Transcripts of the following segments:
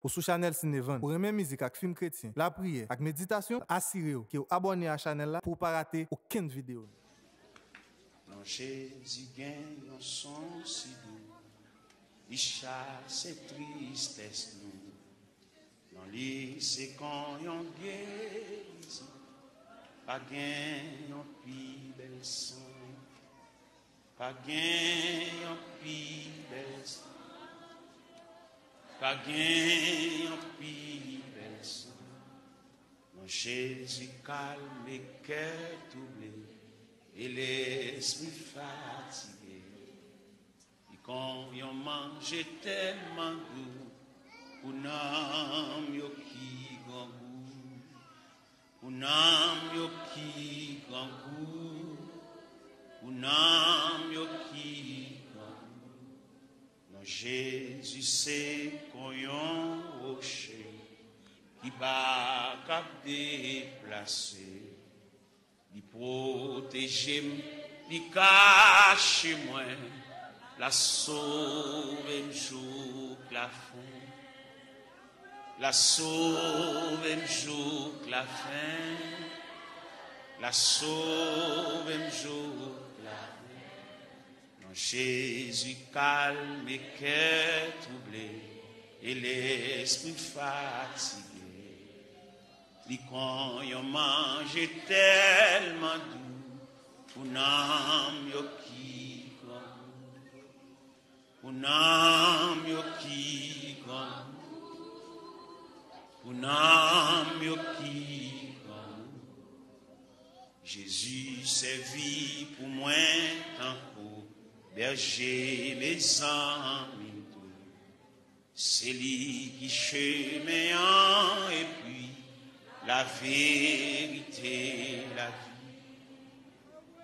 Pour sous Chanel Cinévan, pour aimer musique avec film chrétien, la prière, avec méditation, assurez-vous que vous abonnez à la chaîne là pour ne pas rater aucune vidéo. Non, Jésus gagne un son si doux, il chasse tristesse nous. Dans les c'est quand on guérit, pas gagne un plus bel son, pas gagne un plus bel son. Pas gain en plus bel son. Non, Jésus calme les cœurs troublés et l'esprit fatigué. Et quand on mange tellement doux, pour n'am yo qui grand goût, pour n'am yo qui grand goût, pour n'am yo qui Jésus c'est qu'on yon rocher qui va cap déplacer, il protège, il cache moi, la sauve un jour la fin, la sauve un jour la fin, la sauve un jour la fin. Jésus calme les cœurs troublés et l'esprit fatigué. Les quand yon mange tellement doux, pour n'am yo qui grand, pour n'am yo qui grand, pour n'am yo qui grand. Jésus servit pour moi tant pour berger mes amis, c'est lui qui chemin et puis la vérité, la vie,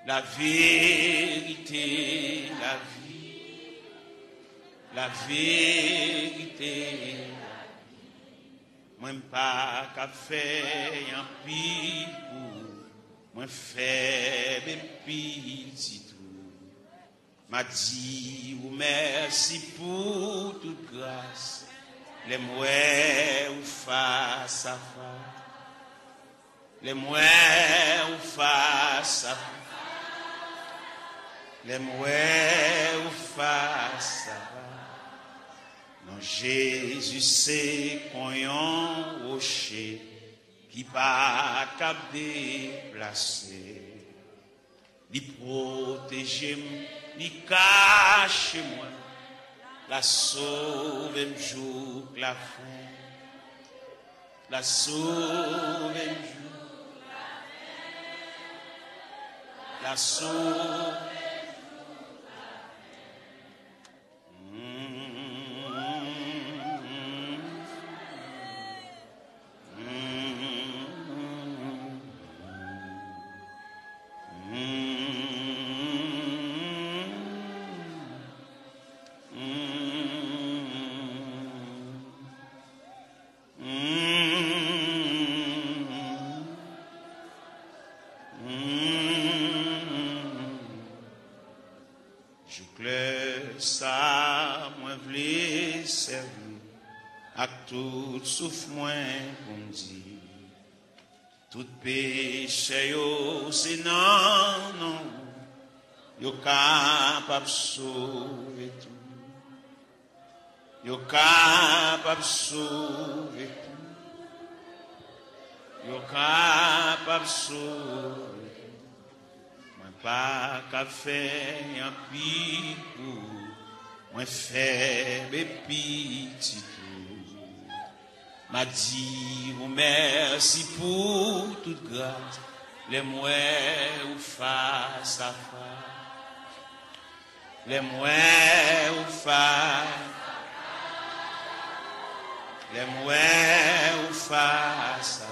la vérité, la vie, la vérité, la vie. Moi pas qu'à faire un pis pour moi faire mes petits. M'a dit ou merci pour toute grâce, les mouais ou face à face, les mouais ou face à face, les mouais ou face à face. Non, Jésus c'est qu'on yon rocher qui pas cap déplacer, il protège il cache moi, la sauve un jour la fin, la sauve un jour la fin, la sauve. Tout souffle moins pour me dire, tout péché yo c'est non, yo capable sauver tout, yo capable sauver tout, yo capable sauver tout. Moi pas qu'à faire un pis pour moi faire mes petits. M'a dit ou merci pour toute grâce, les mouais ou face à face, les mouais ou face, les mouais ou face à face.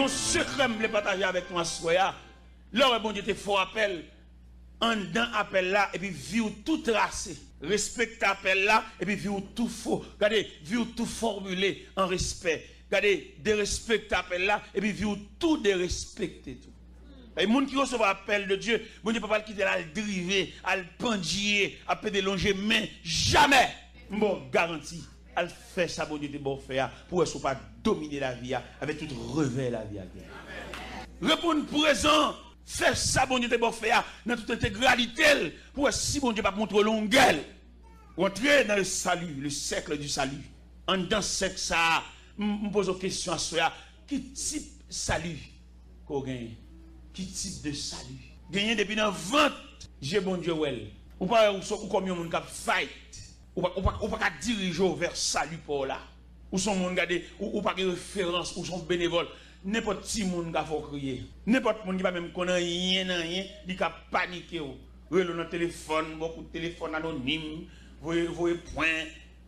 bon secret me partager avec toi soya. Là bon Dieu te faut appel en dedans appel là et puis vivre tout tracé. Respecte appel là et puis vivre tout faux. Regardez, vivre tout formulé en respect. Regardez, de respecter appel là et puis vivre tout de respecter tout. Et les gens qui reçoivent l'appel de Dieu, bon Dieu ne peut pas quitter là, le driver, à le pendier, à le délonger main, jamais. Bon, garantie, à faire ça, bon Dieu te bon faire, pour ne pas dominer la vie, avec tout revers la vie. Répondre présent, faire ça, bon Dieu te bon faire, dans toute intégralité, pour si bon Dieu pas montrer longueur, entrer dans le salut, le cercle du salut. En dans ce cercle, ça, je me pose une question à soi, quel type de salut qu'on gagne? Quel type de salut? Gagner depuis dans 20, j'ai bon Dieu, ou pas, ou combien de monde qui fight, ou pas diriger vers salut pour là. Ou son monde gardé, ou pas de référence, ou son bénévole. N'importe qui monde qui faut crier. N'importe monde qui va même connaître rien, il va paniquer. Relou dans téléphone, beaucoup de téléphones anonymes, voyez point,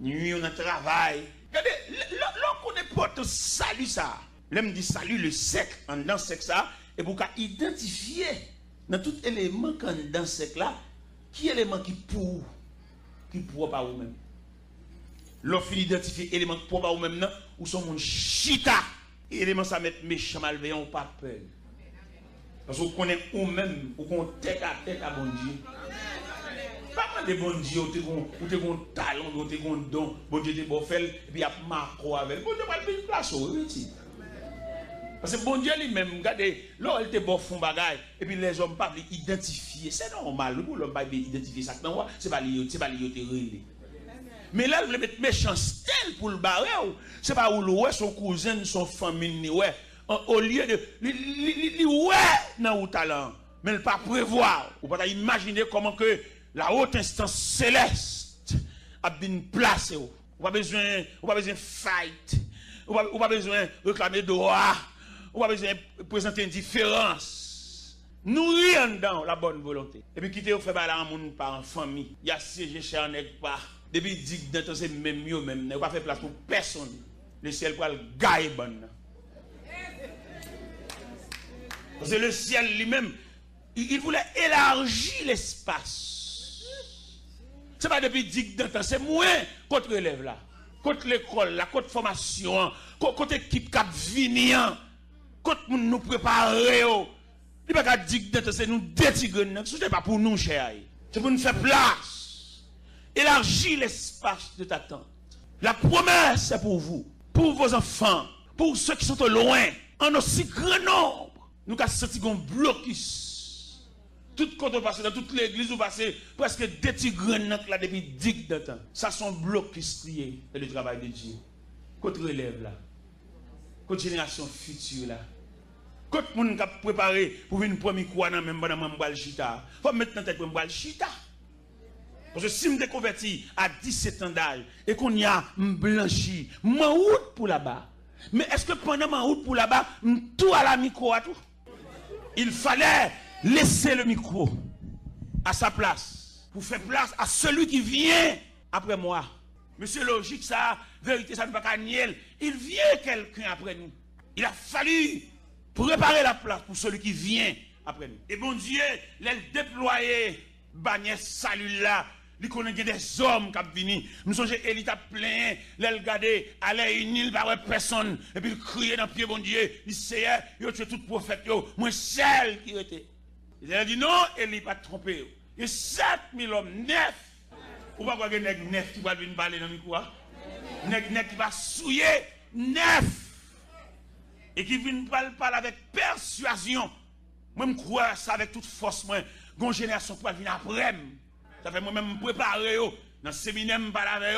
nuit on a travail. Regardez, l'on connaît pas tout salut ça. L'homme dit salut le sec, en dans sec ça, et pour identifier dans tout élément quand dans sec là, qui élément qui pour pas ou même. L'offre identifier élément qui pour pas ou même non, ou son monde chita. Élément ça mettre méchant malveillant ou pas peur. Parce que vous connaissez ou même, ou qu'on tête à bon Dieu. Pas de bon Dieu, ou te gon talent, ou te gon don, bon Dieu te bon fait, et puis il y a marco avec. Bon Dieu pas le place au parce que bon Dieu lui-même, regardez, là il te bon fond bagaille, et puis les hommes pas identifier. C'est normal, pour l'homme pas identifier ça. Non, c'est pas lié, te relé. Mais là, il mettre méchanceté pour le barrer, c'est pas où ouais son cousin, son famille, ouais. Au lieu de ouais dans le talent, mais ne pas prévoir, ou pas imaginer comment que la haute instance céleste a bien placé. Ou pas besoin fight, ou pas besoin réclamer droit, ou pas besoin présenter une différence. Nourrir dans la bonne volonté. Et puis quitter au fait bailler en monde par en famille. Il y a siégé chez un pas. Depuis dit que c'est même mieux même, ne pas faire place pour personne. Le ciel pour le gagne bon. Parce que le ciel lui-même, il voulait élargir l'espace. C'est pas depuis dit que c'est moins contre élève là, contre l'école, la contre formation, contre équipe cap venir, contre nous préparer. Il pas dire que c'est nous détigrer, ce n'est pas pour nous cher. C'est pour nous faire place. Élargis l'espace de ta tente. La promesse est pour vous, pour vos enfants, pour ceux qui sont au loin, en aussi grand nombre. Nous avons senti un blocus. Tout quand on passe dans toute l'église, on passe presque des tigres là depuis 10 de temps. Ça sont blocus liés dans le travail de Dieu. Contre relève là, contre génération future là. Quand on a préparé pour une première quoi dans même dans chita, faut mettre dans tête pour m'bal chita. Parce que si je me convertis à 17 ans d'âge et qu'on y a blanchi, ma route pour là-bas. Mais est-ce que pendant ma route pour là-bas, tout à la micro à tout? Il fallait laisser le micro à sa place pour faire place à celui qui vient après moi. Monsieur logique, ça, vérité, ça ne va pas nier. Il vient quelqu'un après nous. Il a fallu préparer la place pour celui qui vient après nous. Et bon Dieu, les déployer, bannière salut là. Il connaît des hommes qui viennent venir. Nous sommes Élie a plein, les regarder, aller une île par personne, et puis crier dans le pied, bon Dieu, il sait, il a tué tout prophète, moi seul qui était. Il a dit non, Élie pas trompé. Il y a 7000 hommes, 9. Ou pas qu'il y a 9 qui va venir parler dans le micro. 9 qui va souiller, 9. Et qui viennent parler avec persuasion. Moi, je crois ça avec toute force. Moi, une génération qui va venir après. Ça fait moi-même me préparer dans le séminaire me parler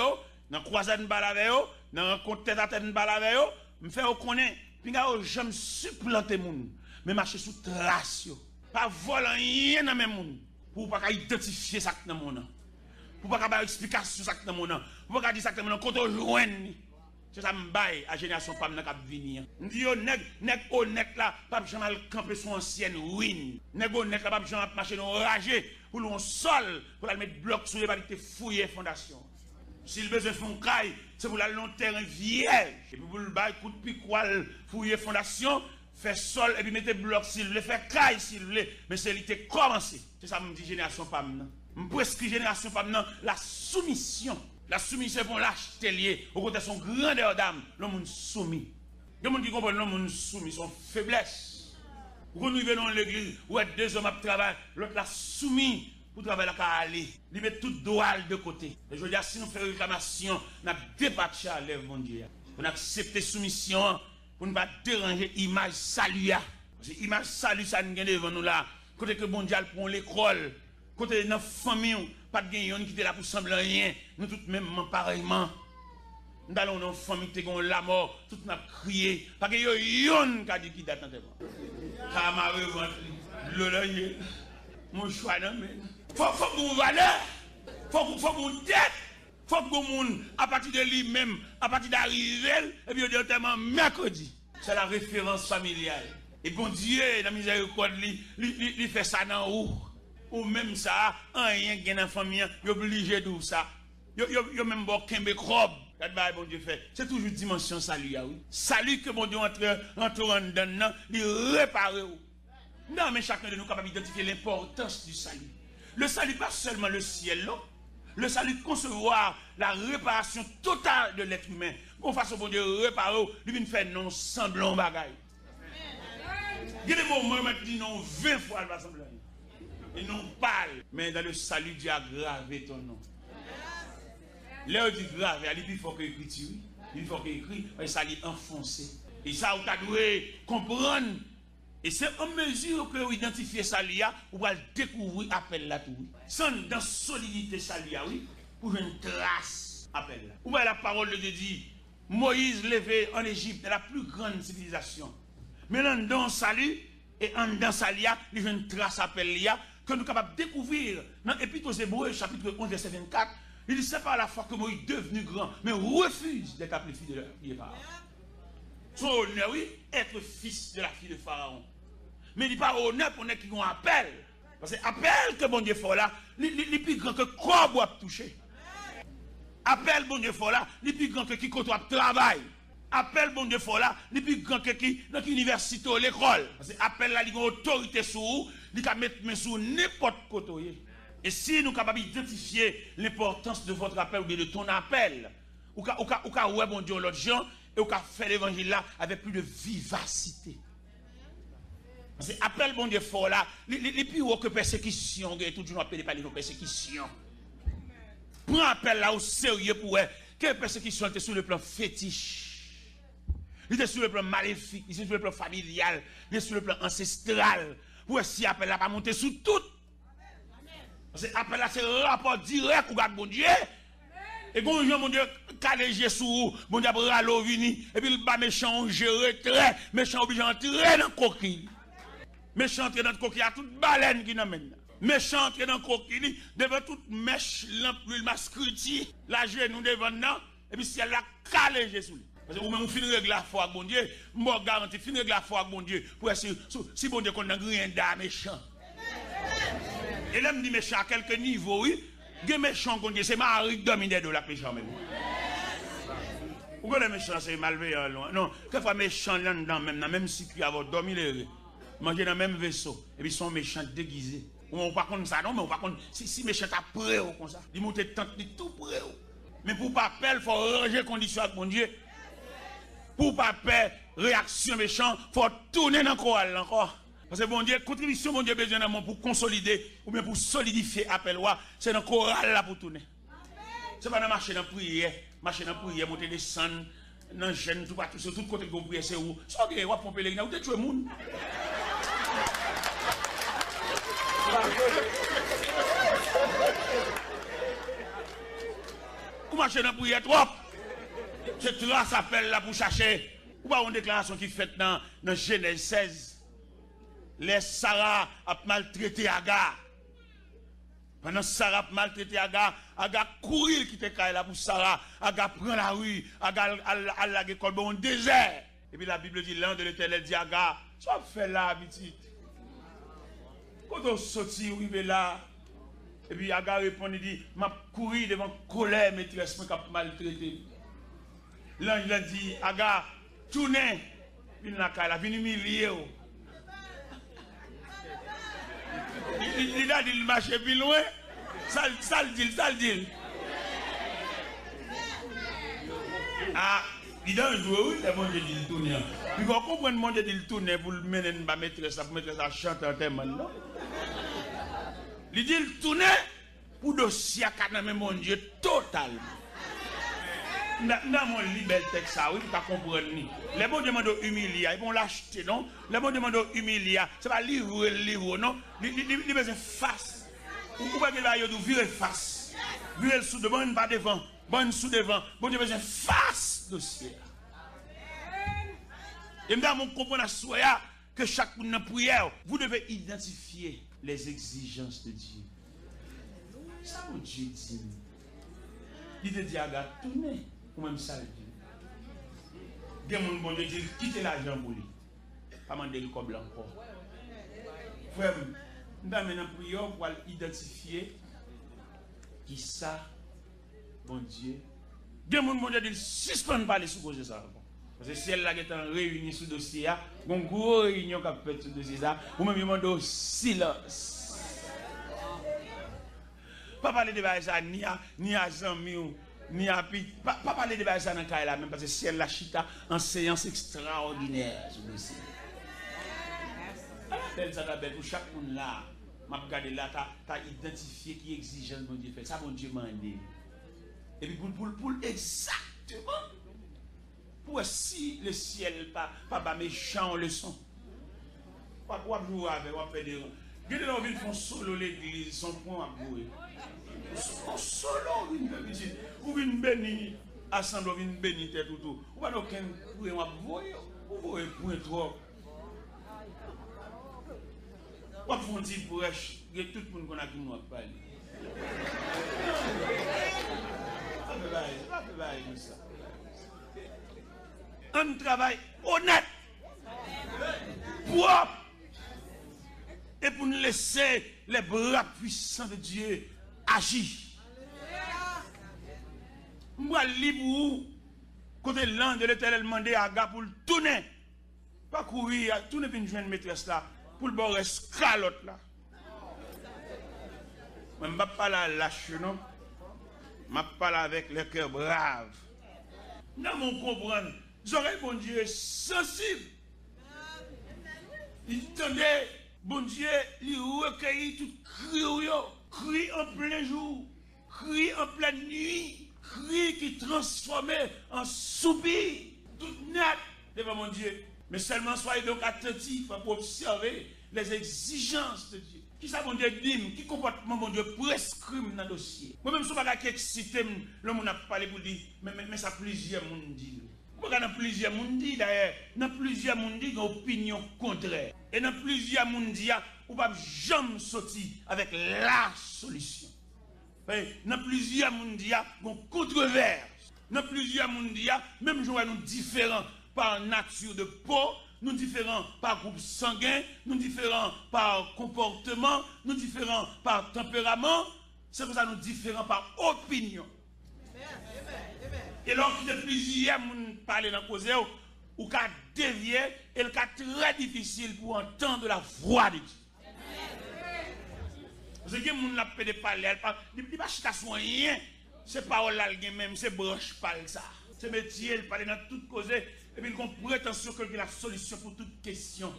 dans la croisade me parler dans la rencontre tête à tête me parler me faire connaître puis j'aime supplanter moun mais marcher sous trace pas voler rien dans même moun pour pas identifier ça dans mon nom pour pas avoir explication ça dans mon nom pour pas dire ça dans mon nom quand on joindre c'est ça me bail à génération femme n'a venir on dit nèg honnête là pas jamais camper son ancienne ruine nèg honnête là pas jamais marcher dans rager pour le sol pour la mettre bloc sur les balités fouiller fondation s'il besoin fond caille c'est pour la long terrain vierge et puis pour le bail coup de piquoile fouiller fondation fait sol et puis mettez bloc s'il voulait, fait caille s'il voulait, mais c'est l'été commencé. C'est ça que me dit génération pas maintenant. Je prescrit génération pas maintenant la soumission. La soumission pour l'acheter lié, au côté de son grandeur d'âme, le monde soumis. Le monde qui comprend le monde soumis, son faiblesse. Quand nous venons dans l'église, où est deux hommes à travailler, l'autre l'a soumis pour travailler la aller. Il met tout droit de côté. Et je veux dire, si nous faisons réclamation, nous avons débattu à l'œuvre, mon Dieu. On accepte soumission pour ne pas déranger l'image salut. Parce que l'image salut, ça nous gagne devant nous là. Côté que mon Dieu prend l'école, côté de notre famille, pas de gagnant qui était là pour sembler rien. Nous tous même pareillement. Nous allons dans une famille qui a la mort, tout n'a crié. Parce que yon qui a dit qui date dans tes bras. Car ma revanche, l'oreille, mon choix non mais. Faut que vous valeur, faut que vous tête, faut que vous à partir de lui-même, à partir d'arriver, et puis directement mercredi. C'est la référence familiale. Et bon Dieu, dans la miséricorde, il fait ça dans où? Ou même ça, rien qui est dans la famille, il est obligé de ça. Il y a même bon kembe robe. Bon Dieu fait. C'est toujours dimension salut, oui. Salut que mon Dieu entre en dedans, il répare. Non, mais chacun de nous est capable d'identifier l'importance du salut. Le salut, pas seulement le ciel, non. Le salut, concevoir la réparation totale de l'être humain. Qu'on fasse au bon Dieu réparer, lui vient faire non semblant bagaille. Il y a des moments où il dit non 20 fois elle va sembler. Et non parle. Mais dans le salut, Dieu a gravé ton nom. Là, il dit grave, il faut qu'il écrit, il faut qu'il écrit, et ça lui enfoncé. Et ça, vous devez comprendre. Et c'est en mesure que vous identifiez ça, vous allez découvrir l'appel là tout. Sans dans solidité ça, oui, pour une trace appel là. Vous voyez la parole de Dieu dit, Moïse levé en Égypte, la plus grande civilisation. Maintenant, dans salut, et en dans ça, il y a une trace appel là, que nous sommes capables de découvrir dans l'Épître aux Hébreux, chapitre 11, verset 24. Il dit, c'est pas la fois que Moïse est devenu grand, mais refuse d'être appelé fils de la fille de Pharaon. Son honneur, oui, être fils de la fille de Pharaon. Mais il dit pas honneur pour nous qui ont appel. Parce que appel que bon Dieu fait là, il est plus grand que quoi doit toucher. Appel bon Dieu fait là, il est plus grand que qui côtoie travail. Appel bon Dieu fait là, il est plus grand que qui dans l'université ou l'école. Parce que appel là, il a une autorité sur vous, il peut mettre sur n'importe côté. Et si nous sommes capables d'identifier l'importance de votre appel ou de ton appel, ou qu'à ouais bon Dieu l'autre gens, et ou qu'à faire l'évangile là avec plus de vivacité. Parce que appel bon Dieu fort là, les plus haut que persécution, tout le monde appelle par les persécutions. Prends appel là au sérieux pour que persécution était sur le plan fétiche. Il était sur le plan maléfique, il était sur le plan familial, il était sur le plan ancestral. Pour si appel là pas monter sous tout. Parce que appel là c'est un rapport direct au bon Dieu. Et quand mon Dieu calégé sous mon Dieu ralo vini et puis le bas méchant gérer très méchant obligé entrer dans coquille. Méchant entrer dans coquille à toute baleine qui n'amène. Méchant entrer dans coquille devant toute mèche l'huile mascruti la genou devant non et puis si elle a calégé sous lui. Parce que vous même fin règle la foi bon Dieu, moi garantis fin règle la foi bon Dieu pour si bon Dieu qu'on n'a rien d'à méchant. Et là, me dit méchant à quelques niveaux, oui. Les méchants, c'est Marie qui domine de la méchant même. Pourquoi les méchants, c'est malveillant loin? Non, quelquefois méchants là-dedans, même si tu as dormi les manger dans le même vaisseau, et puis ils sont méchants déguisés. On ne pas contre ça, non, mais on pas contre. Si méchant à près comme ça, ils montent tant de tout près. Mais pour pas perdre, il faut ranger les conditions avec mon Dieu. Pour pas perdre, réaction méchant, il faut tourner dans le chorale encore. Parce que bon Dieu, contribution, bon Dieu, besoin d'un pour consolider ou bien pour solidifier appel, c'est dans le choral là pour tourner. Ce n'est pas dans marcher dans la prière, monter des sons, dans le gène, tout partout, sur tout côté de la prière, c'est où? Ça, on va pomper les gens, vous êtes tué le monde. Vous marchez dans la prière trop. C'est trois appels là pour chercher. Ou pas une déclaration qui est faite dans Genèse 16. Les Sarah a maltraité Agar. Pendant Sarah a maltraité Agar, Agar courir qui était là pour Sarah, Agar prend la rue, Agar a la l'école dans un désert. Et puis la Bible dit, l'un de l'Éternel dit Agar, ça fait là, petite. Quand on sortit, arrivé là, et puis Agar répond, il dit, m'a couru devant colère, maîtresse, qui a maltraité. L'ange a dit, Agar, tournez. vin la caille, vin humilier. Il a dit il marche plus loin. Ça le dit. Ah, il a un joueur, le monde dit le tourner. Puis vous comprenez le monde dit le tourner pour le mener ma maîtresse, pour mettre ça chanter en termes non. Il dit le tourner pour dossier à mon Dieu totalement. Dans mon libel texte, ça, oui, tu comprends. Les bons demandent humilier, ils vont l'acheter, non? Les bons demandent humilier, c'est pas livre, non? Ils besoin face. Ou pas que virer face. Virer sous devant, pas devant. Bonne sous devant. Bon Dieu besoin face dossier. Et maintenant, on comprend que chaque prière, vous devez identifier les exigences de Dieu. Ça, mon Dieu dit. Il te dit à gars, tournez, ou même ça le dit. Des gens, bon Dieu dit, quittez l'argent pour lui. Pas demander le coble encore. Frère, nous avons maintenant prière pour identifier qui ça, bon Dieu. Des gens, bon Dieu dit, suspend pas les sous-causes ça. Parce que si elle est réunie sous le dossier, il y a une grosse réunion qui a fait sur le dossier, ou même il demande silence. Pas parler de ça ni à Zami ni à Pit. Pas parler de ça dans le cas là même parce que si elle la chita en séance extraordinaire sur le dossier. Belle ça belle pour chaque monde là. M'a regardé là, t'as identifié qui exigence mon Dieu fait. Ça mon Dieu m'a dit. Et puis pour exactement pour si le ciel pas méchant leçon. Pas jouer avec, on fait des regardez là, ils font solo l'église, son point à jouer. Solo, ou une béni, assemblée, une béni, tout. Ou pas aucun point à jouer, ou voyez point trop. Pas font dire pour tout le monde qu'on a qui nous a parlé. Ça. Un travail honnête, propre. Et pour nous laisser les bras puissants de Dieu agir. Moi, libre, côté l'an de l'Éternel demandé à Aga pour le tourner. Pas courir, tourner pour une jeune maîtresse là, pour le bord escalote là. Je ne vais pas parler lâche, non? Je vais parler avec le cœur brave. Nous mon comprendre, j'aurais bon Dieu sensible. Il tenait. Bon Dieu, il recueillit tout cri en plein jour, cri en pleine nuit, cri qui transformait en soupir, tout net devant mon Dieu. Mais seulement soyez donc attentifs pour observer les exigences de Dieu. Qui ça, mon Dieu, dit, qui comportement, mon Dieu, prescrit dans le dossier. Moi-même, je ne suis pas qui excité, le monde a parlé pour dire, mais ça plusieurs monde dit. Pourquoi dans plusieurs monde dit d'ailleurs, dans plusieurs monde dit une opinion contraire. Et dans plusieurs monde dit, on ne peut jamais sortir avec la solution. Dans plusieurs monde dit, une controverse. Dans plusieurs monde dit, même si nous différents par nature de peau, nous différents par groupe sanguin, nous différents par comportement, nous différents par tempérament, c'est pour ça que nous différents par opinion. Et lorsque plusieurs personnes parlent dans le cause, ou qu'à dévier, et le cas très difficile pour entendre la voix de Dieu. Parce que les gens qui parlent, ils ne parlent pas de rien. C'est parole là, même, c'est branche parle ça. C'est métier, il parle dans toute cause, et puis ils ont prétention qu'il y a la solution pour toute question.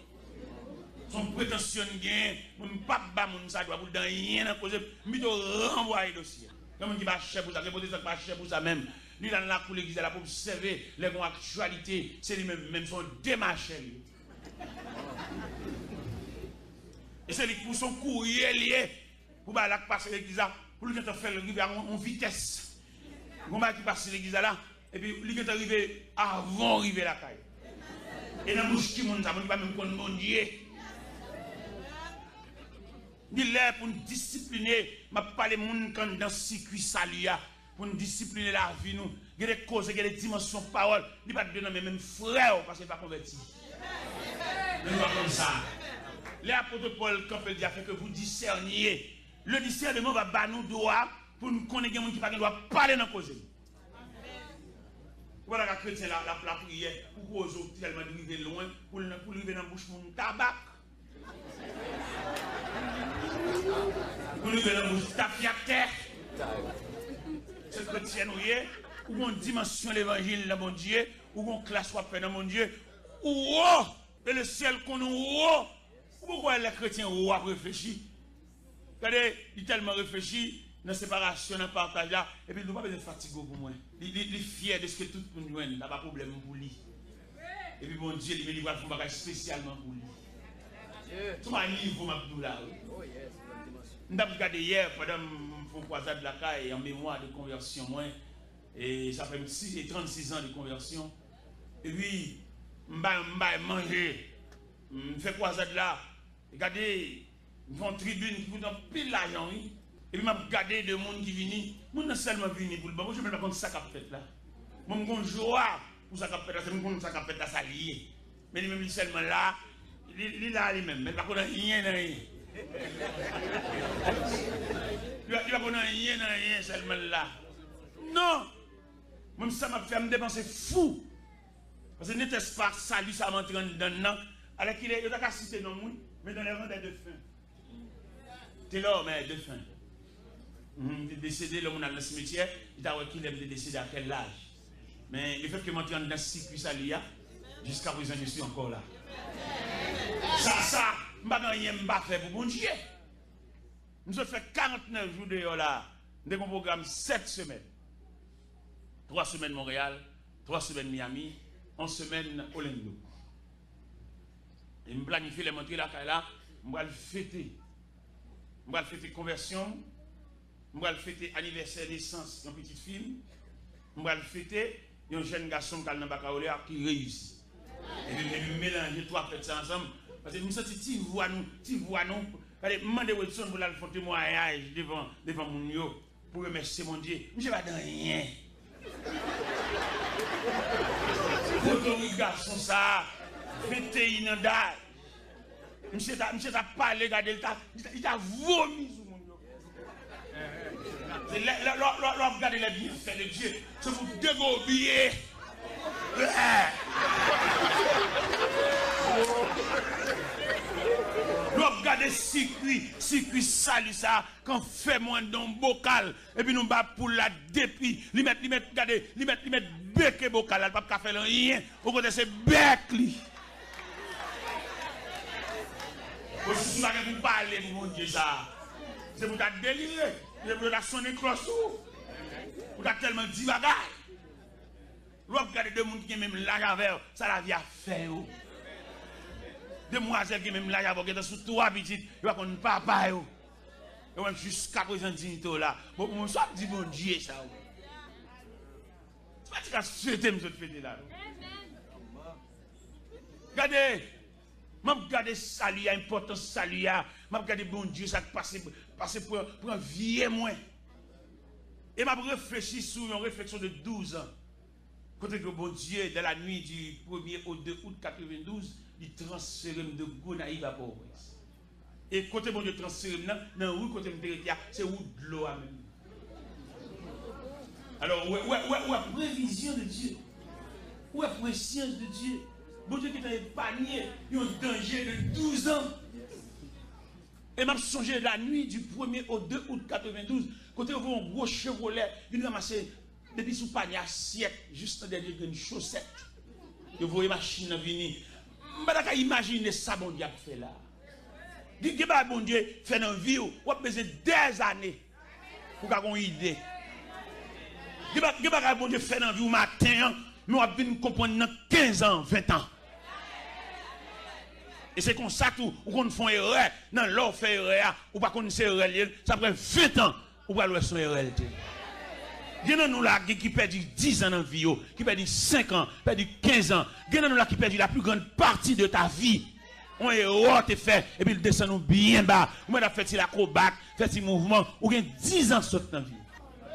Son prétention gain, mon papa, mon ça doit dans rien dans cause, mais de renvoyer le dossier. Comme qui va chercher pour ça, les politiciens va chercher pour ça même. Lui dans la pour l'église là pour observer les grandes actualités, c'est lui même son démarché. Et c'est lui pour son courrier lié pour la passer l'église là, pour lui faire arriver en vitesse. On va qui passer l'église là et puis lui est arrivé avant arriver la caille. Et dans bouche qui monde ça, on pas même connaître mon Dieu. Il est pour nous discipliner, m'a parlé moun quand dans circuit saluya pour nous discipliner la vie nous. Il y a des causes, il y a des dimensions de parole, il pas de nommer même frère parce qu'il pas converti. Ne pas comme ça. L'apôtre Paul quand il dit afin que vous discerniez, le discernement va battre nous droit pour nous connaître gens qui pas doit parler dans cause. Voilà la chrétien la prière pour cause tellement d'arriver loin pour arriver dans la bouche mon tabac. Pour arriver dans la bouche tapiateur. C'est chrétien ou on dimension l'évangile dans mon Dieu ou on classe soit fait dans mon Dieu ou et le ciel qu'on nous pourquoi les chrétiens ont réfléchi. Regardez, il est tellement réfléchi dans la séparation, dans le partage là, et puis il ne doit pas être fatigué pour moi. Il est fier de ce que tout le monde il n'a pas de problème pour lui. Et puis bon Dieu, il va faire un bagage spécialement pour lui. Tout un niveau, Mabdoula. Nous avons regardé hier, pendant mon croisade de la caille, en mémoire de conversion, moi, et ça fait 36 ans de conversion. Et puis, je vais manger, je fais croisade là, regardez, je fais une tribune qui coûte un pile d'argent, oui. Et puis, je regarde des gens qui viennent, je ne seulement venir pour le bon, je ne sais pas contre ça qu'a fait là. Je me joie pour ça qu'a fait là, c'est mon ça qu'a fait là, ça lié. Mais lui-même, seulement là, il est là lui-même, mais il ne va pas rien dans rien. Il ne va pas rien dans rien seulement là. Non! Même ça m'a fait me dépenser fou. Parce que n'était-ce pas salut, ça m'entraîne dedans. Alors qu'il est, il a cité dans le monde, mais dans les rangs des deux fins. T'es là, mais deux fins. Il est décédé, le monde dans le cimetière, il a dit qu'il est décédé à quel âge. Mais le fait que je m'entraîne dans ce circuit salut, jusqu'à présent, je suis encore là. Ça, je ne vais rien faire pour mon Dieu. Nous avons fait 49 jours de là, de mon programme 7 semaines. 3 semaines Montréal, 3 semaines Miami, 11 semaines Orlando. Et je planifie les montrer là, je vais le fêter. Je vais le fêter conversion, je vais le fêter anniversaire de naissance d'une petite fille, je vais le fêter un jeune garçon qui a dans baccalauréat qui réussit. Et puis je mélanger 3 fêtes ensemble. Parce que nous sommes petits voix nous. Allez, demandez Wilson pour faire témoignage devant mon yo pour remercier mon Dieu. Je ne sais pas dans rien. Pour garçon ça, 21 ans d'âge. Monsieur t'a parlé, regardez, il t'a vomi sur mon yo. Regardez les bienfaits de Dieu. C'est pour dégober. Nous regardons circuit salut ça, quand fait moins dans bocal, et puis nous bat pour la depuis, lui mettre bec et bocal, elle pas faire rien, au côté c'est bec lui. Aussi, vous avez parlé pour mon Dieu ça. C'est pour ta délivrer, c'est pour ta sonner croissou, pour ta tellement dit bagaille. Vous regardez deux gens qui ont même l'âge avec, ça la vie a fait. Demoiselles qui ont même l'âge avec, sous 3 petites, ils vont connaître papa. Et jusqu'à présent, dignité là. Bon, on soit dit bon Dieu ça. C'est pas ce que souhaité me fêter là. Regardez, je regarde salut, il y a importance salut, je regarde bon Dieu ça passe pour un vieux moins. Et je réfléchi sur une réflexion de 12 ans. Quand le bon Dieu, dans la nuit du 1er au 2 août 92, il transfère de Gonaïve à Port-au-Prince. Et quand bon Dieu transfère dans la rue, côté c'est où de l'eau à même. Alors, où est prévision de Dieu? Où est préscience de Dieu? Bon Dieu qui t'a épargné, il y a un danger de 12 ans. Et m'a songé la nuit du 1er au 2 août 92, quand on voit un gros Chevrolet, il nous a amassé depuis sous panier assiette, juste derrière une chaussette. Vous voyez machine venir. Je ne peux pas imaginer ça, bon Dieu, a fait là. Dites que bon Dieu fait dans la vie, vous avez besoin des années pour avoir une idée. Dites que bon Dieu fait dans la vie au matin, mais vous avez comprendre dans 15 ans, 20 ans. Et c'est comme ça que vous faites erreur, dans l'or fait erreur, ou pas connaître erreur, ça prend 20 ans, ou pas le son erreur. Il y a nous là qui perdent 10 ans dans la vie, qui perdent 5 ans, qui perdent 15 ans. Il y a nous là qui perdent la plus grande partie de ta vie. On est hors te fait, et puis il descend nous bien bas. Ou on a fait l'acrobat, fait ce mouvement, ou il y a 10 ans sur ta vie.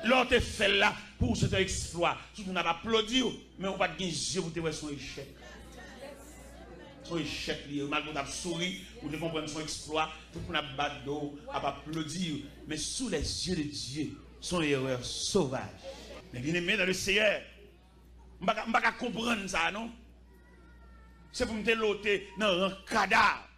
L'autre te fait là pour cet exploit. Si on n'a pas applaudi, mais on n'a pas de yeux pour te voir son échec. Son échec, malgré qu'on a souri, ou de comprendre son exploit, tout le monde a battu d'eau, a applaudir. Mais sous les yeux de Dieu, son erreur sauvage. Mais bien aimé dans le Seigneur, Je ne peux pas comprendre ça, non? C'est pour me déloter dans un cadavre.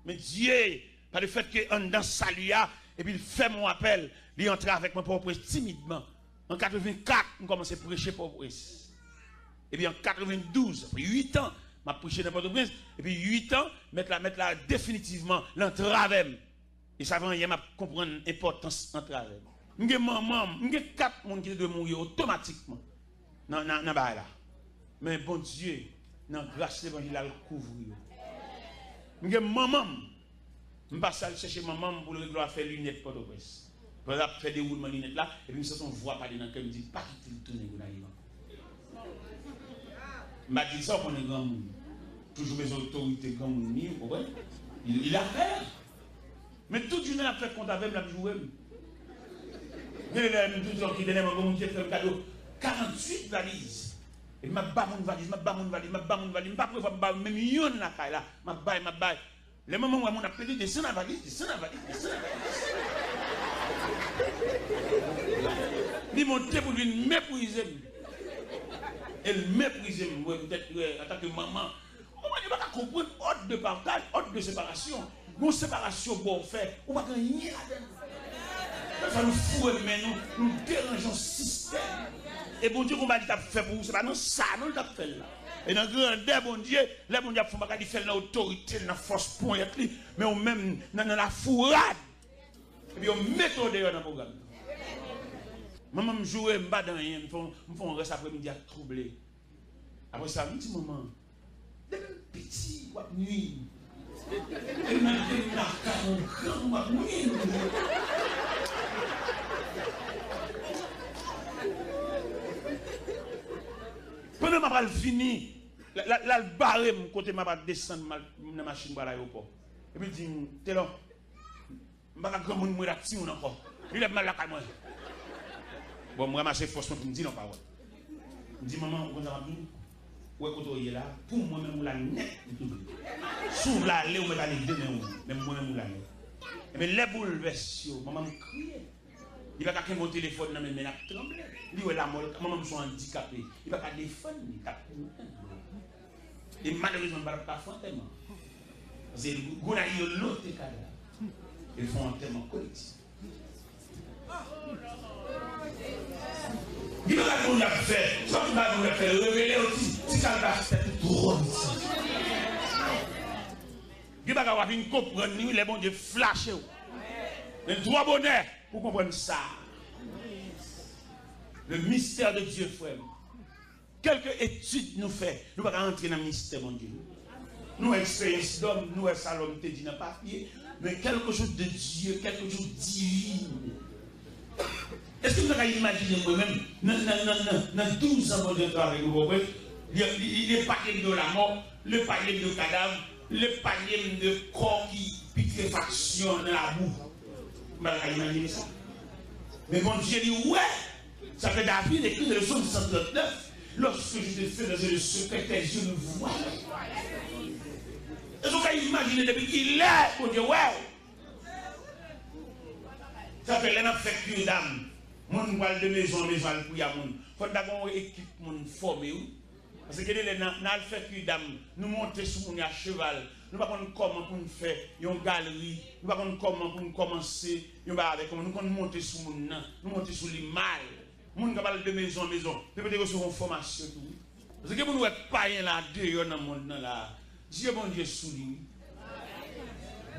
Mais Dieu, par le fait que en dans salut, et puis il fait mon appel, il entre avec moi pour timidement. En 84, je commence à prêcher pour Port-au-Prince. Et puis en 92, après 8 ans, je prêché dans Port-au-Prince. Et puis 8 ans, mettre là définitivement l'entrave. Et ça va y comprendre l'importance d'entrave. Je maman, je 4 personnes qui doivent mourir automatiquement. Non, là. Mais bon Dieu, dans la grâce de l'évangile, il couvre. Je maman, je passe à chercher maman pour le faire lunettes pour Port-au-Prince. Pour faire des roulements de lunettes là, et puis je me voix parler dans le cœur, je me dis, pas qu'il tourne dans la je m'a dit ça pour les grands monde. Toujours mes autorités grands monde, il a fait. Mais toute journée a fait compte avec la jouer. Il y a des gens qui donnent mon Dieu fait un cadeau 48 valises. Et m'a bas mon valise, m'a bas mon valise, pas prévoir même une la caille là, m'a bas. Les moments où on a payé descend la valise. Il monte pour lui mépriser. Elle méprise, peut-être en tant que maman. On ne va pas comprendre ordre de partage, ordre de séparation. Une séparation bon fait, on va gagner là-dedans. Ça nous fout, mais nous dérangeons le système. Et bon Dieu, qu'on va dire fait pour vous, c'est pas non ça, nous le fait là. Et dans le grandeur, bon Dieu, là, bon Dieu, il faut pas faire l'autorité, la force pour être là, mais on même dans la fourrade. Et puis on met au dehors dans le programme. Maman me joue, je me bats dans rien, je me fais un reste après-midi à troubler. Après ça, je me dis, maman, petit, quoi, nuit. Et m'a dit, grand, nuit. Pendant que je vais finir, la barre, côté ma descendre dans la machine pour l'aéroport. Et puis je dis, t'es là, je ne vais pas mourir là encore. Il est mal là, moi. Bon, je ramasse force pour me dire non, pas vrai. Je dis, maman, vous avez dit, où est-ce que vous êtes là? Pour moi-même, vous l'avez net. Sous la lait, vous allez donner, même moi-même, vous l'avez. Mais les bouleverses, maman me crie. Il va pas mon téléphone, mais il a tremblé. Il est là, maman me sont handicapé. Il va pas défendre, et malheureusement, il ne va pas faire un témoin. Parce que vous avez l'autre cadavre. Ils font un témoin collectif. Il va pas nous faire, il va nous faire révéler aussi, si ça va faire trop ici. Il va avoir une comprendre, les bons Dieu flasher. Mais droit bonheur pour comprendre ça. Le mystère de Dieu, frère. Quelques études nous fait, nous ne pouvons pas entrer dans le mystère, mon Dieu. Nous, expérience d'homme, nous, Salom, te dit dans le papier, mais quelque chose de Dieu, quelque chose de divin. Est-ce que vous avez imaginé moi-même, dans 12 ans de travail, il est panier de la mort, le panier de cadavre, le panier de corps qui putréfaction dans la boue. Vous avez imaginé ça? Mais mon Dieu dit, ouais, ça fait David écrit dans le psaume 139, lorsque je te fais dans le secret, tes yeux me voient. Est-ce que vous avez imaginé depuis qu'il est, mon Dieu, ouais. Ça fait l'un fait qu'une dame. Mon voile de maison en maison pour y avoir. Il faut d'abord une équipe formée. Parce que dans le fait qu'une dame, nous montons sur mon cheval. Nous ne savons pas comment pour nous faire une galerie. Nous ne savons pas comment pour nous commencer. Nous ne monter sur mon nom. Nous monter sur les mal. Nous ne parle de maison en maison. Nous peut-être recevoir une formation. Parce que nous ne sommes pas là dehors dans le monde là. Dieu bon Dieu sous lui.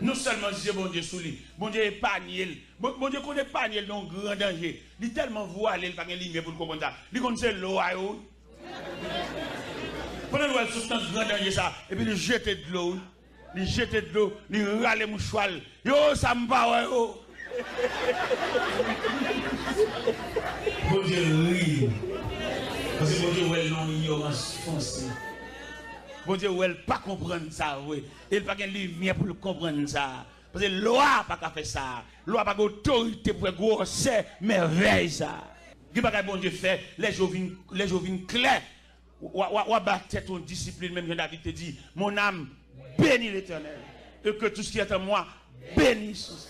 Non seulement Dieu bon Dieu sous lui, bon Dieu épargne. Bon Dieu connaît épargne dans grand danger. Il est tellement voilé, il n'a pas de lumière pour comprendre ça. Il connaît l'eau. Pendant que nous sommes dans grand danger ça, et puis il jette de l'eau. Il jette de l'eau, il râle les mouchoirs. Yo, ça me va, yo. Bon Dieu rit. Parce que bon Dieu, ouais, non, ignorance foncée. Bon Dieu, elle ne peut pas comprendre ça, oui. Elle n'a pas de lumière pour comprendre ça. Parce que la loi n'a pas fait ça. La loi n'a pas d'autorité pour grossir merveille ça. Ce que bon Dieu fait, les jours viennent clairs. Ou battre ton discipline, même que David te dit, mon âme bénit l'Éternel. Et que tout ce qui est en moi bénisse.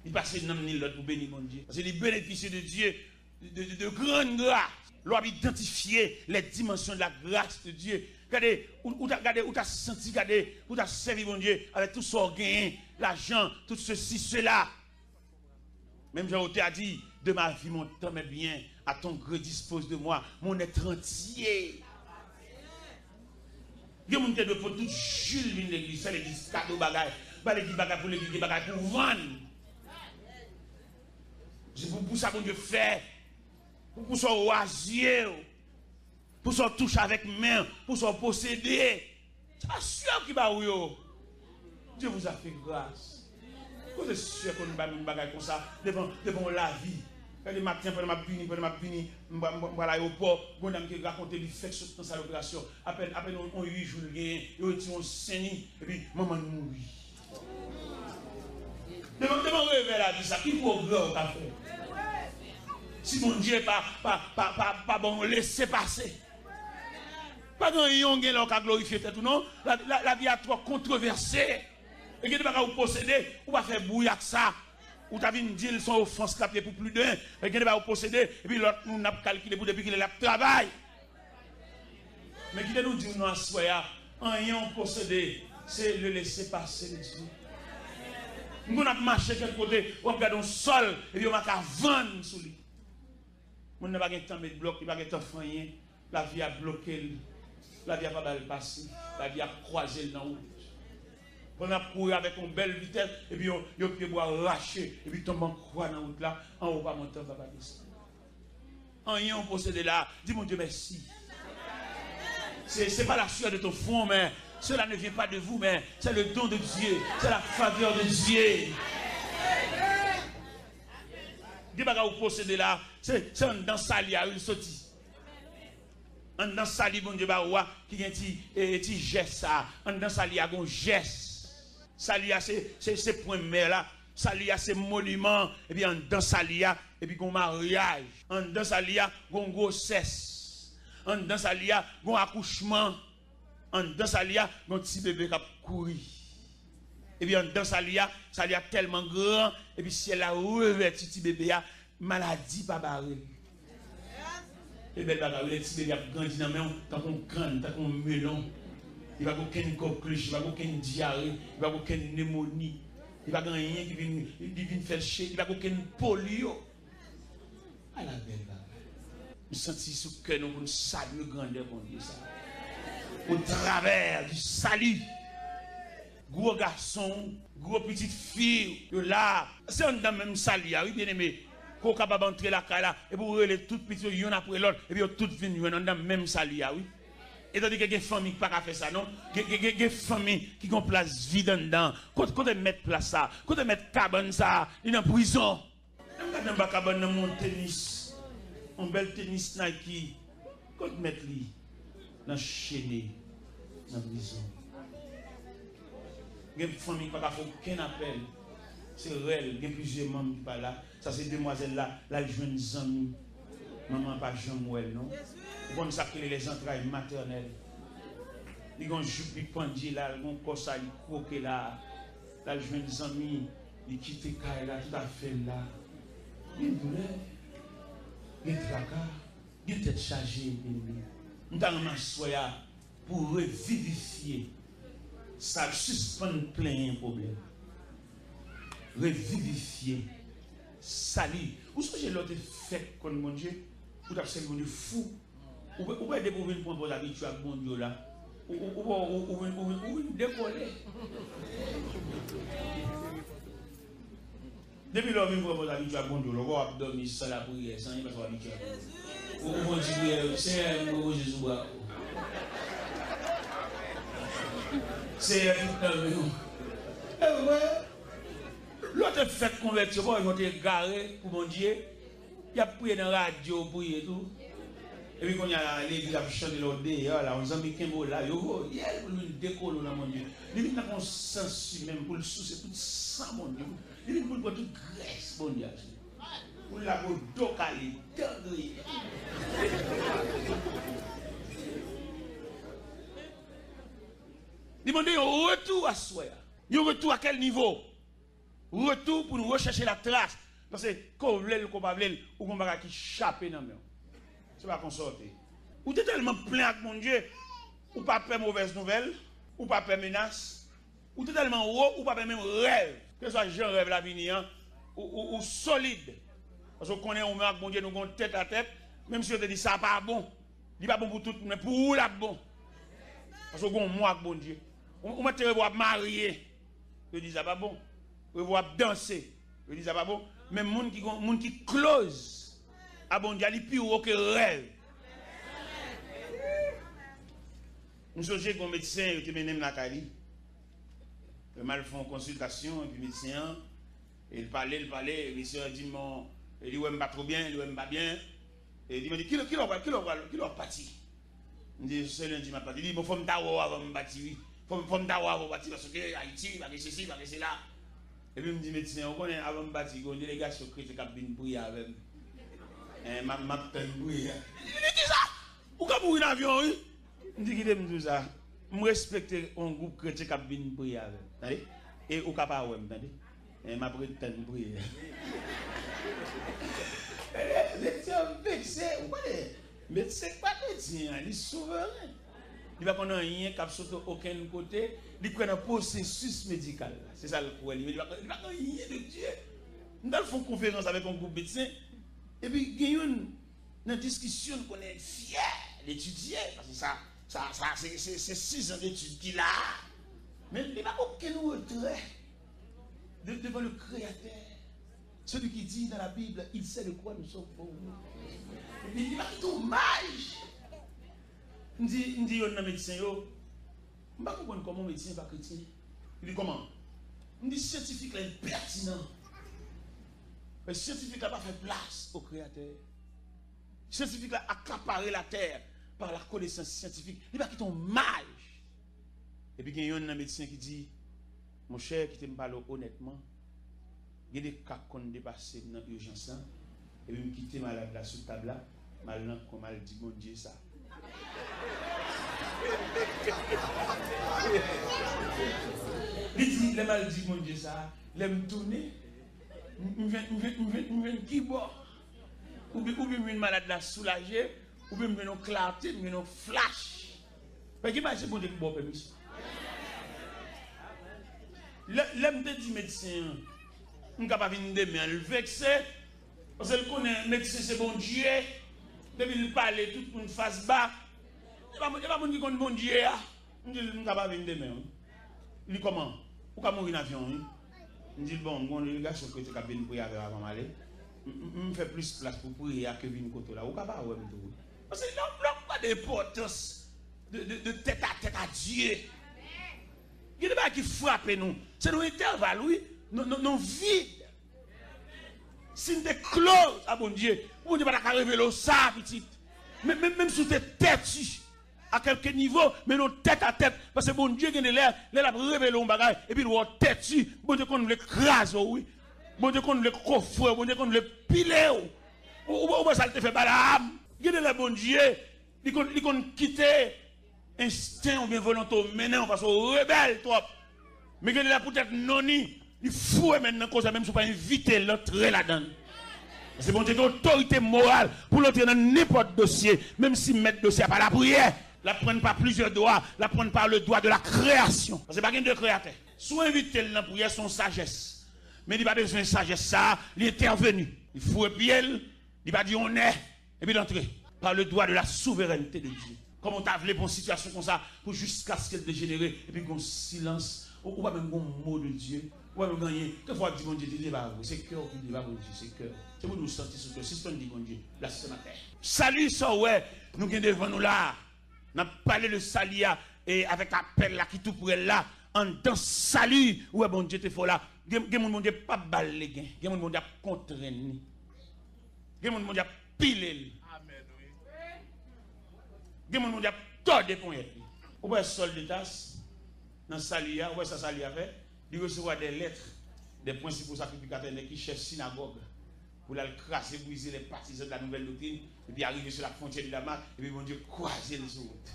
Il passe dans l'autre pour bénir mon Dieu. Parce qu'il bénéficie de Dieu de grande grâce. L'on identifier les dimensions de la grâce de Dieu. Regardez, où tu as senti, regardez, où tu as servi mon Dieu avec tout son gain, l'argent, tout ceci, cela. Même Jean a dit, de ma vie, mon temps est bien, à ton gré dispose de moi, mon être entier. Il y a des gens qui doivent tout Jules l'église, faire l'église cadeau bagaille, pas l'église bagaille pour l'église bagaille pour vendre. C'est pour ça qu'on Dieu fait, pour son oisier, pour son touche avec main, pour son posséder. C'est sûr qu'il va où Dieu vous a fait grâce. Vous êtes sûr qu'on va une bagaille comme ça devant la vie. Quand le matin, pendant ma puni, je vais à l'aéroport, je vais raconter les faits dans sa opération. Après on 8 jours, on dit on saigne, et puis maman mourit. Devant réveiller la vie, ça, qui progrès on a fait? Si mon Dieu pas bon, laissez passer. Pas dans yon qui a glorifié tout, non? La vie a trop controversée. Et que tu vas vous posséder, ou va faire bouillir ça. Ou tu as vu une deal son offense capée pour plus d'un. Et que tu vas vous posséder, et puis l'autre, nous avons calculé pour depuis qu'il est là travail. Mais qui nous dit non à soi, en ayant possédé, c'est le laisser passer de Dieu. Nous avons marché quelque côté, on regarde un sol, et puis on va vendre sous lui. On n'a pas de temps de bloc, il n'y a pas de temps de rien. La vie a bloqué, la vie a pas mal passé, la vie a croisé dans la route. On a couru avec une belle vitesse, et puis on peut boire arraché, et puis tombe en croix dans la route là, en haut pas monter, on va pas descendre. En rien on possède là, dis mon Dieu merci. C'est pas la sueur de ton front, mais cela ne vient pas de vous, mais c'est le don de Dieu, c'est la faveur de Dieu. Dis pas que vous possédez là, c'est dans sa lia, il sorti. Dans sa lia, bon Dieu, qui a un petit geste ça. Dans sa lia, il y a un geste. Sa lia, c'est point mère là. Sa lia, c'est monument. Et puis dans sa lia, et puis il y a un mariage. Dans sa lia, il y a une grossesse. Dans sa lia, il y a un accouchement. Dans sa lia, il y a un petit bébé qui a couru. Et puis dans sa lia tellement grand, et puis si elle a revêtu petit bébé, maladie pas barré. Et bien le petit bébé a grandi dans la main, tant qu'on crâne, tant qu'on melon. Il va aucune coqueluche, il va aucune diarrhée, il va aucune pneumonie, il va rien qui vient faire chier, il va aucune polio. À la belle bagaille. Nous sentons sous le cœur, nous saluons grandeur pour Dieu ça. Au travers du salut. Gros garçon, gros petite fille, là, c'est un dans même salut, oui, bien aimé. Qu'on est capable d'entrer la caille là, et pour les toutes petites, il y en a après l'autre, et puis toutes viennent dans le même salut, oui. Et tandis que les familles qui ne peuvent pas faire ça, non? Les familles qui ont place vide dedans, quand ils mettent place ça, quand ils mettent cabane ça, ils sont en prison. Ils sont en cabane dans mon tennis, un bel tennis Nike, quand ils mettent lui dans chaîne, dans la prison. Il y a des familles qui ne peuvent pas faire aucun appel. C'est réel, il y a plusieurs membres qui sont là. Ça, c'est demoiselle là, la jeune amis. Maman pas Jean-Mouel, non? Bon, ça crée les entrailles maternelles. Ils ont un jupe, ils pendent là, ils ont un corps, ils croquent là. La jeune amis, ils quittent là, tout à fait là. Il y a une douleur, il y a un tracas, il y a une tête chargée. Nous avons un soya pour revivifier. Ça suspend plein de problèmes. Revivifier. Salut. Vous savez l'autre fait comme mon Dieu? Vous avez servi mon Dieu fou. Vous pouvez découvrir une bonne habitude avec mon Dieu là. Vous décoller. Depuis lors, vous avez habitué à bon Dieu. Vous avez dormi sans la prière, sans y passer habitué à bon Dieu. Vous continuez, c'est un Jésus. C'est un l'autre fait convertir, ils ont été garés pour mon Dieu. Il a prié dans la radio, prié et tout. Et puis quand il y a l'église qui chante l'autre là, on s'en met qu'un mot là, il y a une décolle dans mon Dieu. Il y a un sens même pour le souci, tout sang, mon Dieu. Il y a pour toute graisse, mon Dieu. Pour la peau d'ocali, tendrie. Demandez un retour à soi. Un retour à quel niveau? Retour pour nous rechercher la trace. Parce que quand vous voulez, ou qu'on va qui chaper dans la main. c'est pas qu'on sorte. Ou t'es tellement plein avec mon Dieu, ou pas peur mauvaise nouvelle, ou pas peur menace, ou t'es tellement haut, ou pas peur même rêve. Que ce soit Jean rêve la vie, ou solide. Parce qu'on connaît, on met avec mon Dieu, nous avons tête à tête, même si on te dit ça pas bon. Il n'est pas bon pour tout, mais pour où là bon. Parce qu'on a moi avec mon Dieu. On m'a te revoir marier. Je dis ça pas bon. Revoir danser. Je dis ça pas bon. Même moun qui close à bon Dieu, il est plus haut que rêve. Nous sommes un médecin qui mène la Cali. Le mal fait une consultation, et puis le médecin, il parlait, le médecin dit, il dit, ouais, je ne pas trop bien, il dit, pas bien. Et il dit, qui l'a parti? Il dit, c'est lundi, ma parti. Il dit, il faut me tavoir avant de me bâtir, oui. Il faut me tavoir avant de me bâtir, parce que Haïti, il va que ceci, il va que cela. Et puis il me dit, médecin, on connaît avant de me bâtir, il y a une délégation chrétienne qui a bien prier avec moi. Et ma peine prier. Il dit ça! Ou quand mourir dans l'avion, oui? Je dis qu'il me dit ça. Je respecte un groupe chrétien qui a bien prier avec moi. Et au cas pas, entendez? Et ma peine prier. Médecin vexé, vous voyez? Médecin pas médecin, il est souverain. Il va prendre rien qui a sauté aucun côté, il prend un processus médical. C'est ça le problème. Il va prendre rien de Dieu. Nous allons faire une conférence avec un groupe médecin, et puis il y a une discussion qu'on est fiers d'étudier, parce que ça c'est 6 ans d'études qu'il a. Mais il n'y a pas aucun retrait devant le Créateur. Celui qui dit dans la Bible, il sait de quoi nous sommes pour nous. Il dit, c'est dommage. Il dit, il y a un médecin, je ne sais pas comment un médecin va chrétien. Il dit, comment? Il dit, scientifique est pertinent. Le scientifique n'a pas fait place au Créateur. Le scientifique a accaparé la terre par la connaissance scientifique. Il va quitter un mage. Et puis, il y a un médecin qui dit, mon cher, qui te parle honnêtement, il y a des cas qu'on dépasse dans l'urgence, et puis me quitter malade là sous table là, mal comme mal dit mon Dieu ça. Il dit, les mal dit mon Dieu ça, les me tourner, je viens qui boit, ou bien une malade là soulagé, ou bien une clarté, une flash. Mais qui m'a dit bon Dieu qui boit permission? L'homme te dit médecin, on ne peut pas venir demain, le vexé, parce qu'il connaît, médecin c'est bon Dieu, depuis il parle, tout le monde face bas, il n'y a pas de monde qui connaît bon Dieu, on ne peut pas venir demain. Il dit comment? Ou quand mourir en avion, il dit bon, le gars sur le côté qui a venu prier avant d'aller, je fais plus place pour prier que venir côté là, ou quand pas, parce que l'homme n'a pas d'importance de tête à Dieu. Il y a des gens qui frappent nous. C'est nos intervalles, oui. Nos vides. Si nous sommes close à bon Dieu, bon Dieu va pas révéler ça, petite. Même si tu es têtu, à quelque niveau, mais nous tête à tête. Parce que bon Dieu qui est là, il a révélé un bagage, et puis nous sommes têtu. Bon Dieu qu'on nous l'écrase, oui. Bon Dieu qu'on nous le coffre, bon Dieu qu'on nous le pile. Ou ça te fait Balaam. Il y a des bon Dieu, il qu'on quitte. Instinct ou bien volonté maintenant parce qu'on rebelle trop. Mais il là peut-être noni, il faut maintenant cause même si pas inviter l'autre là-dedans. C'est bon Dieu autorité morale pour l'autre dans n'importe dossier, même si mettre dossier pas la prière, la prenne pas plusieurs doigts, la prenne par le doigt de la création. Parce que pas de créateur. Soit inviter dans la prière son sagesse. Mais il pas besoin de sagesse ça, il est intervenu. Il faut bien, il va dire on est et puis d'entrer par le doigt de la souveraineté de Dieu. Comme on t'a voulu pour une situation comme ça, pour jusqu'à ce qu'elle dégénère, et puis qu'on silence, ou pas même un mot de Dieu, ou pas même gagner. Quelquefois, dit mon Dieu, c'est cœur qui dit, mon Dieu, c'est cœur. C'est pour nous sentir ce cœur. C'est ce qu'on dit, mon Dieu, là, c'est ma terre. Salut, ça, ouais, nous sommes devant nous là. On a parlé de salut, et avec appel là, qui tout pour elle là, en dans salut, ouais, mon Dieu, t'es fort là. Mon Dieu, pas baler, mon Dieu, contraigner. Mon Dieu, piler. Il y a des gens qui ont des points. Ou bien, soldatas, dans Salia, ou bien ça Salia fait, il recevoir des lettres, des principaux sacrificateurs qui chefs synagogue, pour la crasser, briser les partisans de la nouvelle doctrine, et puis arriver sur la frontière de Damas, et puis mon Dieu, croiser les routes.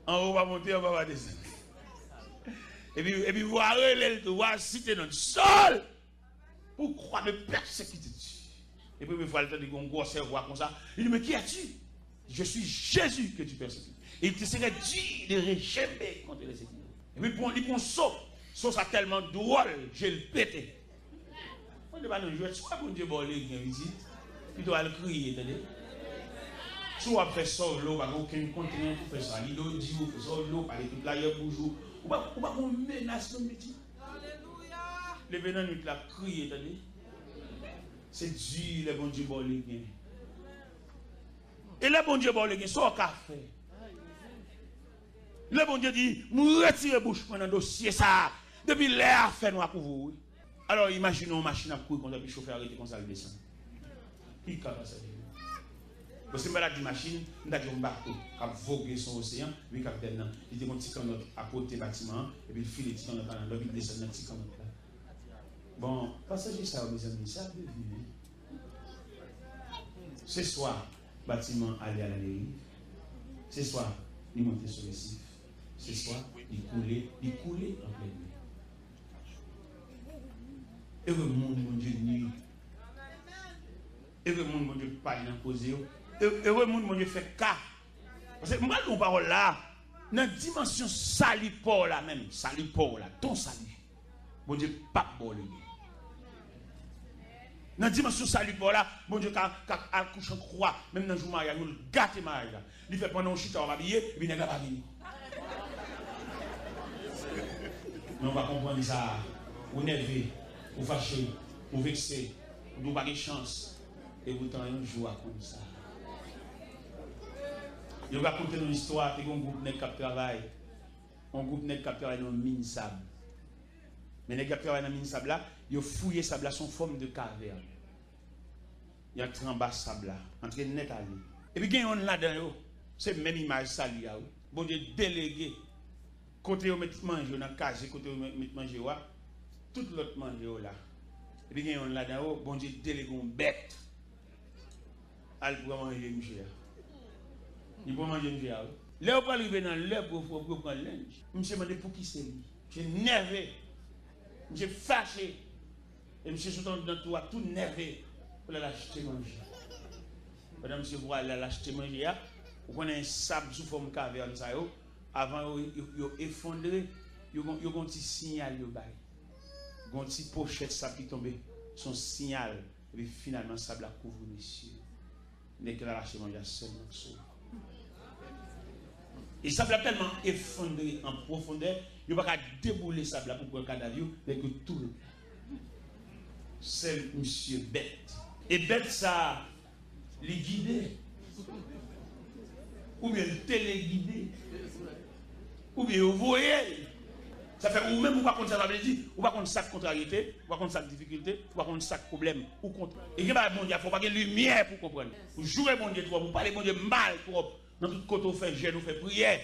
En haut, on va monter, on va descendre. Et puis, voir citer notre sol, pour croire de persécuter Dieu. Et puis, il faut aller dire un gros cerveau comme ça. Il dit, mais qui es-tu? Je suis Jésus que tu persécutes. Et il te serait dit de réchamer contre les Égyptiens. Et puis, il prend un saut. Ça, c'est tellement drôle, j'ai le pété. On ne va pas nous jouer. Soit pour Dieu, bon, les visite, puis tu vas le crier, t'as dit. Soit après ça, l'eau, pas aucun continent pour faire ça. Il dit, vous faites ça, l'eau, parler toute la gueule pour jouer. Ou pas qu'on menace nos métiers. Les venants nous la crier, t'as dit. C'est Dieu, le bon Dieu, bon, les gains. Et le bon Dieu, bon, les gains, ça, qu'a fait. Le bon Dieu dit, nous retirons bouche dans le dossier ça. Depuis l'air fait noir pour vous. Alors imaginons une machine à courir comme ça, puis le chauffeur arrête comme ça, il descend. Qui capable ça? Parce que je suis une machine, je suis un bateau qui a vogué sur l'océan, puis le capitaine, il était un petit canot à côté du bâtiment, et puis il file le petit canot dans l'eau, il descend dans le petit canot là. Bon, passager ça, mes amis, ça devient. Ce soir, le bâtiment allait à la dérive. Ce soir, il montait sur le sif. Ce soir, il coulait en pleine nuit. Heureux monde, mon Dieu, nuit. Heureux monde, mon Dieu, pas imposé. Heureux monde, mon Dieu, fait cas. Parce que moi, nos paroles là, dans la dimension salipore là même, salipore là, ton salut. Mon Dieu, pas bon. Dans la dimension salipore là, mon Dieu, quand accouche en croix, même dans le jour mariage, nous le gâtons mariage là. Il fait pendant un chita, on va habiller, et puis il n'est pas venu. Mais on va comprendre ça. Vous nervez, vous fâchez, vous vexez, vous n'avez pas de chance. Et vous avez un jour comme ça. Je vais raconter une histoire. Il y a un groupe qui travaille. Un groupe qui travaille dans une mine sable. Mais les gens qui travaillent dans une mine sable là, ils ont fouillé le sable là sous forme de caverne. Il y a un bas sable là, entre net à lui. Et puis il y a un là-dedans, c'est même image salie. Bon Dieu délégué. Côté où mettre manger dans case, côté où mettre manger tout l'autre manger là. Et puis il y a un là-dedans, bon Dieu délégué une bête. Elle pour manger monsieur. Il peut manger monsieur. Là où arriver dans l'heure pour prendre le linge. Monsieur m'a dit pour qui c'est lui. J'ai nervé. J'ai fâché. Et monsieur sautant dans tout nervé pour l'acheter manger. Pendant monsieur voit l'acheter manger, vous connaissez un sable sous forme caverne ça yo. Avant il effondré, il y a un petit signal yo bail. Un petit pochette sable qui tombe, son signal et puis finalement sable a couvre monsieur. N'est que l'acheter manger seulement sauvé. Et ça a tellement effondré en profondeur, il n'y a pas qu'à débouler ça pour prendre un cadavre, mais que tout c'est monsieur bête. Et bête ça, les guider, ou bien le téléguider, ou bien vous voyez. Ça fait ou même ou pas contre ça, ça veut dire, ou pas contre ça contrariété, ou pas contre ça difficulté, ou pas contre ça problème, ou contre. Et il n'y a pas bon Dieu, il faut pas qu'il y ait lumière pour comprendre. Vous jouez bon Dieu, vous parlez bon Dieu mal pour. Dans tout côté, on fait jeûne, on fait prière.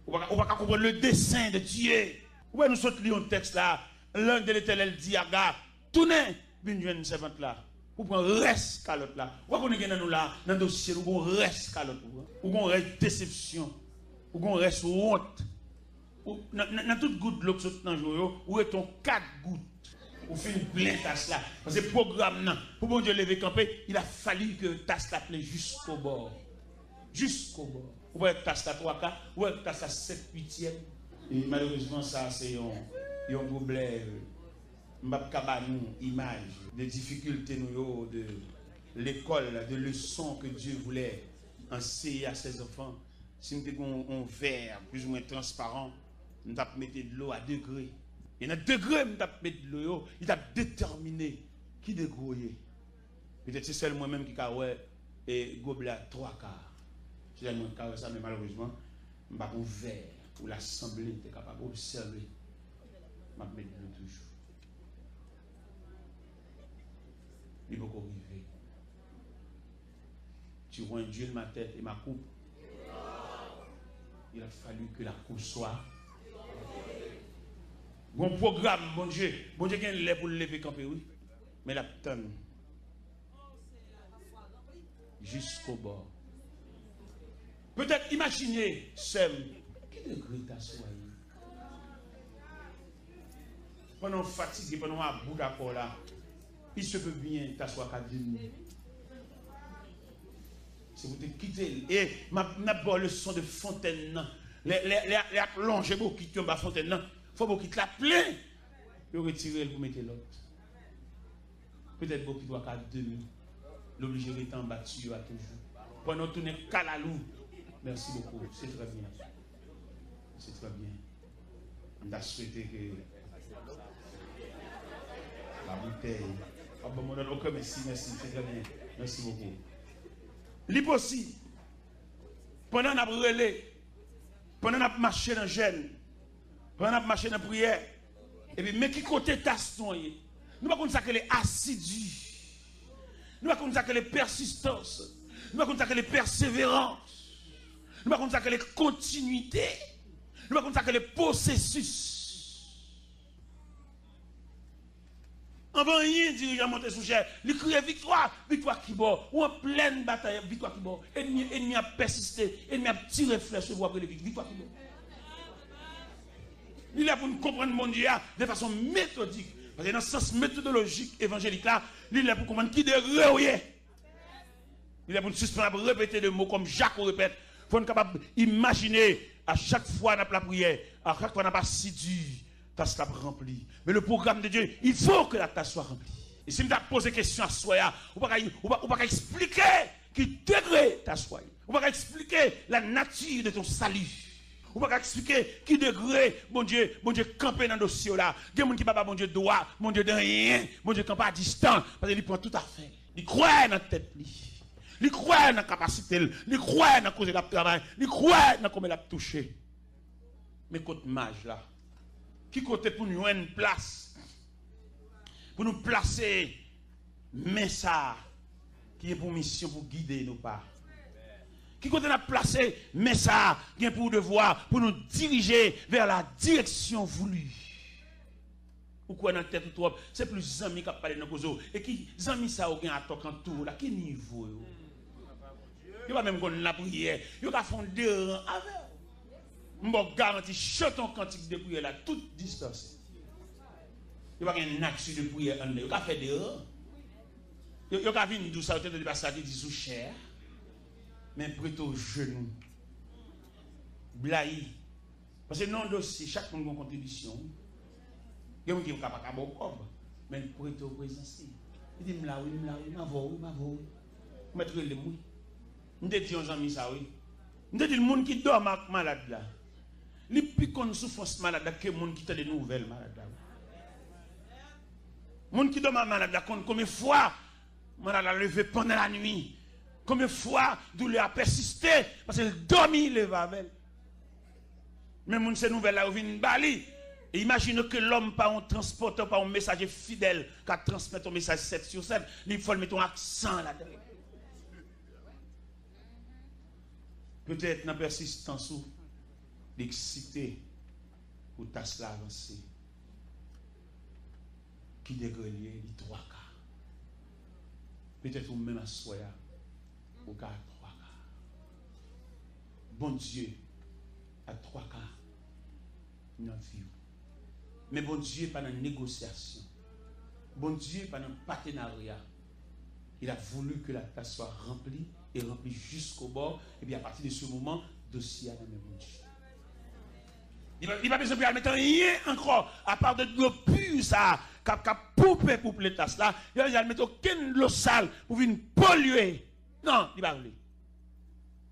On va comprendre le dessein de Dieu. Où nous sortons un texte là, l'un de l'Éternel dit à Gars, tournez, une jeune servante là, ou prend reste calotte là. Où qu'on est dans nous là, dans le dossier, où on reste calotte, où on reste déception, où on reste honte. Dans toute goutte de l'eau qui saute dans le jour, où est ton 4 gouttes? Ou fait une pleine tasse là. Parce que le programme, pour bon Dieu lever camper, il a fallu que tasse la pleine jusqu'au bord. Jusqu'au bord. Ou être tasse à 3 quarts, ou être tasse à 7 huitièmes. Et malheureusement, ça, c'est un problème. Une image des difficultés de l'école, de leçons que Dieu voulait enseigner à ses enfants. Si nous avons un verre plus ou moins transparent, nous avons mis de l'eau à degré. Et dans degré, nous avons mis de l'eau, il a déterminé qui dégrouille. Peut-être c'est seul moi-même qui a et gobelet à 3 quarts. Si j'ai un ça, mais malheureusement, je n'ai pas un verre où l'assemblée était capable d'observer. Je vais mettre de l'eau toujours. Il faut qu'on arrive. Tu vois un Dieu de ma tête et ma coupe. Il a fallu que la coupe soit. Bon programme, bon Dieu qui est là pour le lever camper, oui. Mais la tonne. Jusqu'au bord. Peut-être imaginez, Sem, qui degré t'assoyer. Pendant fatigué, pendant un bout d'accord là, il se peut bien t'asseoir qu'à 2 minutes. Si vous te quittez, et ma bonne leçon de fontaine, les plongées beaucoup qui tombent à fontaine, il faut beaucoup qui te la plein, et retirer pour mettre l'autre. Peut-être beaucoup qui doit qu'à 2 minutes. L'obligé d'être en battu à toujours. Pendant tourner calalou. Merci beaucoup, c'est très bien. C'est très bien. On a souhaité que la bouteille. Ah bon, mon ok, merci, c'est très bien. Merci beaucoup. L'hypothèse, pendant qu'on a brûlé, pendant qu'on a marché dans le gène, pendant qu'on a marché dans la prière, et puis, mais qui côté taston, nous ne pouvons pas que les assidus, nous ne pouvons pas que les persistances, nous ne pouvons pas que les persévérances, nous ne pouvons pas que les continuités, nous ne pouvons pas que les processus. Avant rien, dirigeant monté sous chair, il criait victoire, victoire qui bord, ou en pleine bataille, victoire qui bord. Ennemi a persisté, ennemi a tiré flèche pour après le victoire qui bord. Il est pour nous comprendre mon Dieu de façon méthodique. Parce que dans le sens méthodologique évangélique là, il est pour comprendre qui de réouillé. Il est pour nous suspendre, répéter des mots comme Jacques répète. Il faut être capable d'imaginer à chaque fois dans la prière, à chaque fois dans la sidue. Tasse la remplie. Mais le programme de Dieu, il faut que la tasse soit remplie. Et si je me pose question à soi, on ne va pas expliquer qui degré ta soi. On ne va pas expliquer la nature de ton salut. On ne va pas expliquer qui degré, mon Dieu, camper dans le dossier là. Il y a des gens qui ne mon Dieu droit, mon Dieu de rien, mon Dieu camper à distance. Parce qu'il prend tout à fait. Il croit dans la tête. Il croit dans la capacité. Il croit dans la cause de la travail. Il croit dans comment il a touché. Mais côté mage là. Qui côté pour nous une place, pour nous placer, mais ça, qui est pour mission pour guider nos pas. Qui côté nous placer, mais ça, qui est pour devoir, pour nous diriger vers la direction voulue. Ou quoi dans la tête ou c'est plus amis qui parlent dans nos causes. Et qui amis ça ou bien à toquer en tout, là, quel niveau? Il va même qu'on la prière, il va faire des rangs avec. Je garantis, chantons cantique de prière là, toute distance. Il n'y a pas une action de prière en l'air. Il n'y a pas fait dehors. Il n'y a pas venir d'où ça, il n'y a pas ça qui dit sous chair. Mais plutôt au genou. Blaï. Parce que non dossier, chaque monde a une contribution. Il y a des gens qui ne sont pas capables de mais plutôt au présence. Il dit, m'la oui, ma voix. Mettre le mouille. Je dis aux amis ça, oui. Je dis, le monde qui dort malade là. Les plus qu'on souffrance malade que les gens qui ont des nouvelles malades. Les gens qui dorment malade, combien de fois malade a levé pendant la nuit, combien de fois douleur a persisté parce qu'elle dormit le vavel. Mais les ces nouvelles là viennent bali. Et imaginez que l'homme pas un transporteur, pas un messager fidèle qui transmet un message 7 sur 7, il faut mettre un accent là-dedans. Peut-être dans la persistance ou l'excité pour tasser avancer. Qui dégrelier les 3 quarts. Peut-être ou même à soya au cas 3 quarts. Bon Dieu à 3 quarts dans la vie. Mais bon Dieu pas dans la négociation. Bon Dieu pas dans le partenariat. Il a voulu que la tasse soit remplie et remplie jusqu'au bord. Et bien à partir de ce moment, dossier à la même Dieu. Il n'a pas besoin de mettre rien encore, à part de l'eau pure, ça, qui a poupé pour les tasses là. Il n'a pas mettre aucune eau sale pour venir polluer. Non, il va pas.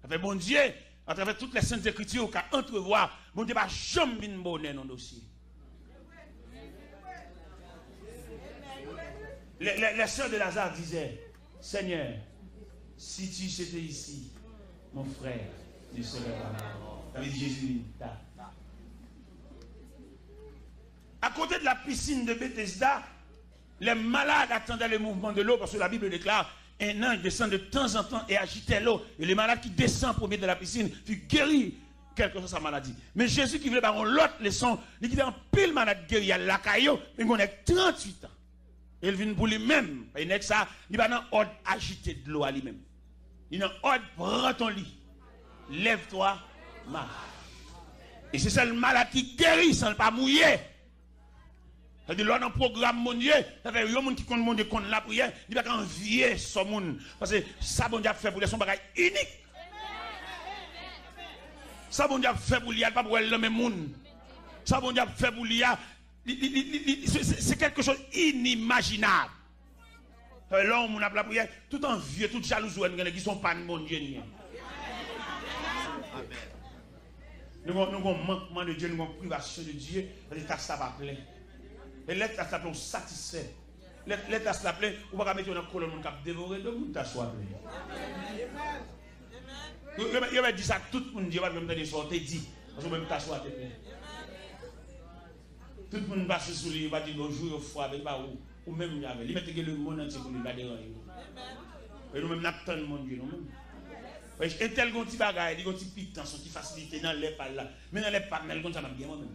Avec bon Dieu, à travers toutes les saintes écritures, qu'il a entrevoir, bon Dieu va jamais venir bonner dans le dossier. Les sœurs de Lazare disaient, Seigneur, si tu étais ici, mon frère ne serait pas mort. Avec Jésus, à côté de la piscine de Bethesda, les malades attendaient le mouvement de l'eau parce que la Bible déclare un ange descend de temps en temps et agitait l'eau. Et les malades qui descendent premier de la piscine furent guéris, quelle que soit sa maladie. Mais Jésus qui voulait avoir l'autre leçon, il dit en pile malade guéri à la caillou, il a 38 ans. Et il vient pour lui-même. Il n'est que ça, il va dans l'ordre agité de l'eau à lui-même. Il est dans l'ordre, prends ton lit, lève-toi, marche. Et c'est ça le malade qui guérit sans ne pas mouiller. C'est-à-dire, là, dans le programme mon Dieu, ça fait, il y a des gens qui comptent mon Dieu, contre la prière, il va envier ce monde. Parce que ça, bon Dieu a fait pour lui, son bagage unique. Ça, bon Dieu a fait pour lui, il n'y a pas pour le même monde. Ça, bon Dieu a fait pour lui, c'est quelque chose d'inimaginable. Là, on a la prière, tout envieux, tout jaloux, qui ne sont pas de mon Dieu. Nous avons un manquement de Dieu, nous avons une privation de Dieu, l'état ça va plein. Et l'état ça plein, on satisfait. L'état ça plein, on va mettre dans la colonne, on va dévorer, donc on t'assoit plein. Il va dire ça, tout le monde dit, il va me dire ça, on te dit, parce que même t'assoit plein. Tout le monde passe sous lui, il va dire bonjour, au foie, avec vous, ou même il y avait. Il met le monde entier pour lui, il va dire. Et nous-mêmes, nous attendons mon Dieu, nous-mêmes. Et tel qu'on petit bagaille, il y a un petit pitance, une petite facilité dans les pas là. Mais dans les pas, mais comme ça m'a bien moi-même.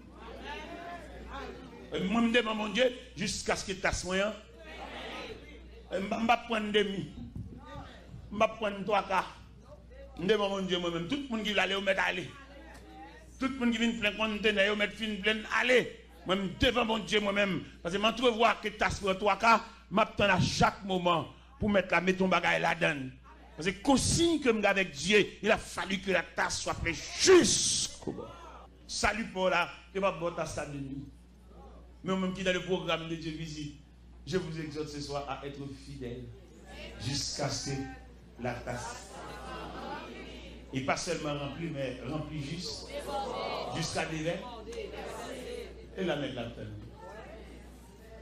Moi, je me demande mon Dieu, jusqu'à ce que tu as moyen. Je ne vais pas prendre demi. Je ne vais pas prendre trois quarts. Je me demande mon Dieu moi-même. Tout le monde qui veut aller, on met aller. Tout le monde qui vient plein conteneur, on met plein aller. Moi-même, devant mon Dieu moi-même. Parce que je trouve voir que tu as pris trois quarts, je m'attends à chaque moment pour mettre ton bagaille là-dedans. Parce que consigne que je avec Dieu, il a fallu que la tasse soit faite jusqu'au bout. Salut pour là, que ma bonne tasse à demi. Mais même qui dans le programme de Dieu visite, je vous exhorte ce soir à être fidèle jusqu'à ce que la tasse. Et pas seulement remplie, mais remplie juste. Jusqu'à déverser. Et la mettre là-dedans.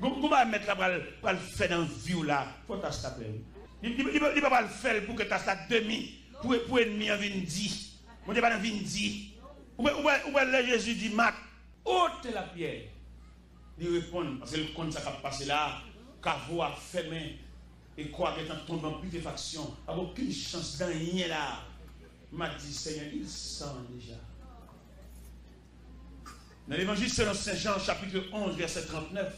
Comment mettre là pour le faire dans la vie là? Faut tasse la peine. Il ne va pas le faire pour que tu aies ça demi, pour ennemi en vindi. On ne pas dans vindi. Où est Jésus dit, Marc, ôte la pierre. Il répond, parce que le compte ça va passer là, Cavo a fermé, et quoi que tu tombé en putréfaction, il n'y a aucune chance d'en rien là. Il m'a dit, Seigneur, il sent déjà. Dans l'évangile selon Saint Jean, chapitre 11, verset 39,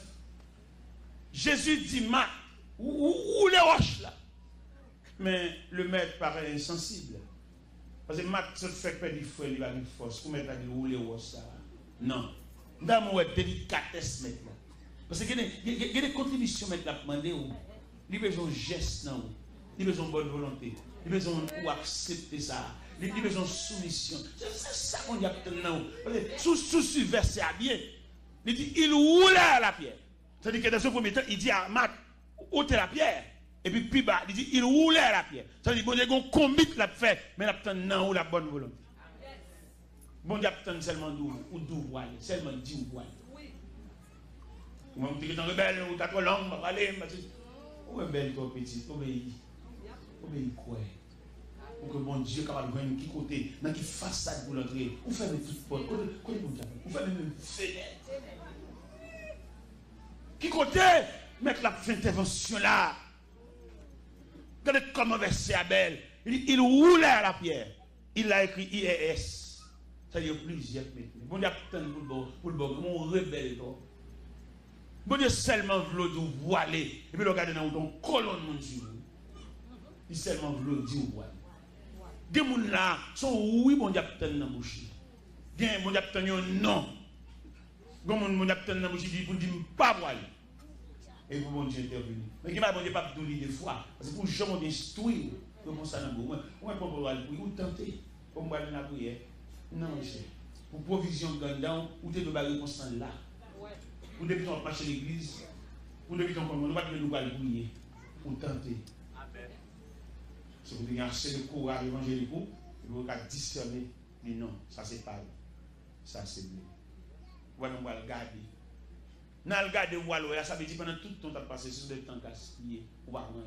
Jésus dit, Marc, où les roches là? Mais le maître paraît insensible. Parce que Marc se fait perdre du feu, il va une force. Pour mettre à dire où les roches là? Non. Dans mon délicatesse maintenant. Parce qu'il y a des contributions maintenant à demander. Il y a besoin de gestes, il y a besoin de bonne volonté. Il y a besoin d'accepter ça. Il y a besoin de soumission. C'est ça qu'on dit maintenant. Sous verset à bien. Il dit, il roule à la pierre. C'est-à-dire que dans ce premier temps, il dit à Marc, ôtez la pierre. Et puis, plus bas, il dit, il roule à la pierre. C'est-à-dire que bon, combien la fait, mais la non ou la bonne volonté. Bon Dieu attend seulement d'où voile, seulement 10 voile. Ou même tu es rebelle, ou tu as trop long, va aller, ou rebelle toi petit, obéis quoi. Pour que bon Dieu capable de voir qui côté, dans qui façade pour l'entrer, ou fermer toute porte, ou fermer même fenêtre. Qui côté mettre la fin d'intervention là. Regardez comment verset Abel. Il roulait à la pierre. Il a écrit IES. Ça y est plusieurs maintenant. Bon Dieu attend pour le bon, mon rebelle. Bon Dieu seulement veut dire voiler. Et puis regardez dans ton colonne mon Dieu. Il seulement veut dire voiler. Des gens là sont oui, bon Dieu attend dans la bouche. Des gens bon Dieu attend non. Bon Dieu attend dans la bouche dit pour dire pas voiler. Et pour bon Dieu intervenir. Mais qui m'a bon Dieu pas donner des fois. Parce que pour jamais d'instruire, comment ça n'a pas. On va pas pour tenter. Comme moi dans la prière. Non, monsieur. Pour provision gandant, ou tu dois réponse là. Pour depuis on marche l'église, pour depuis on ne va pas nous prier. Pour tenter. C'est pour dire assez de courage évangélique, vous pouvez discerner. Mais non, ça c'est pas. Ça c'est mieux. Voilà, on va le garder. Dans le garder, voilà, ça veut dire pendant tout le temps que tu as passé sur le temps gaspillé, on va rien.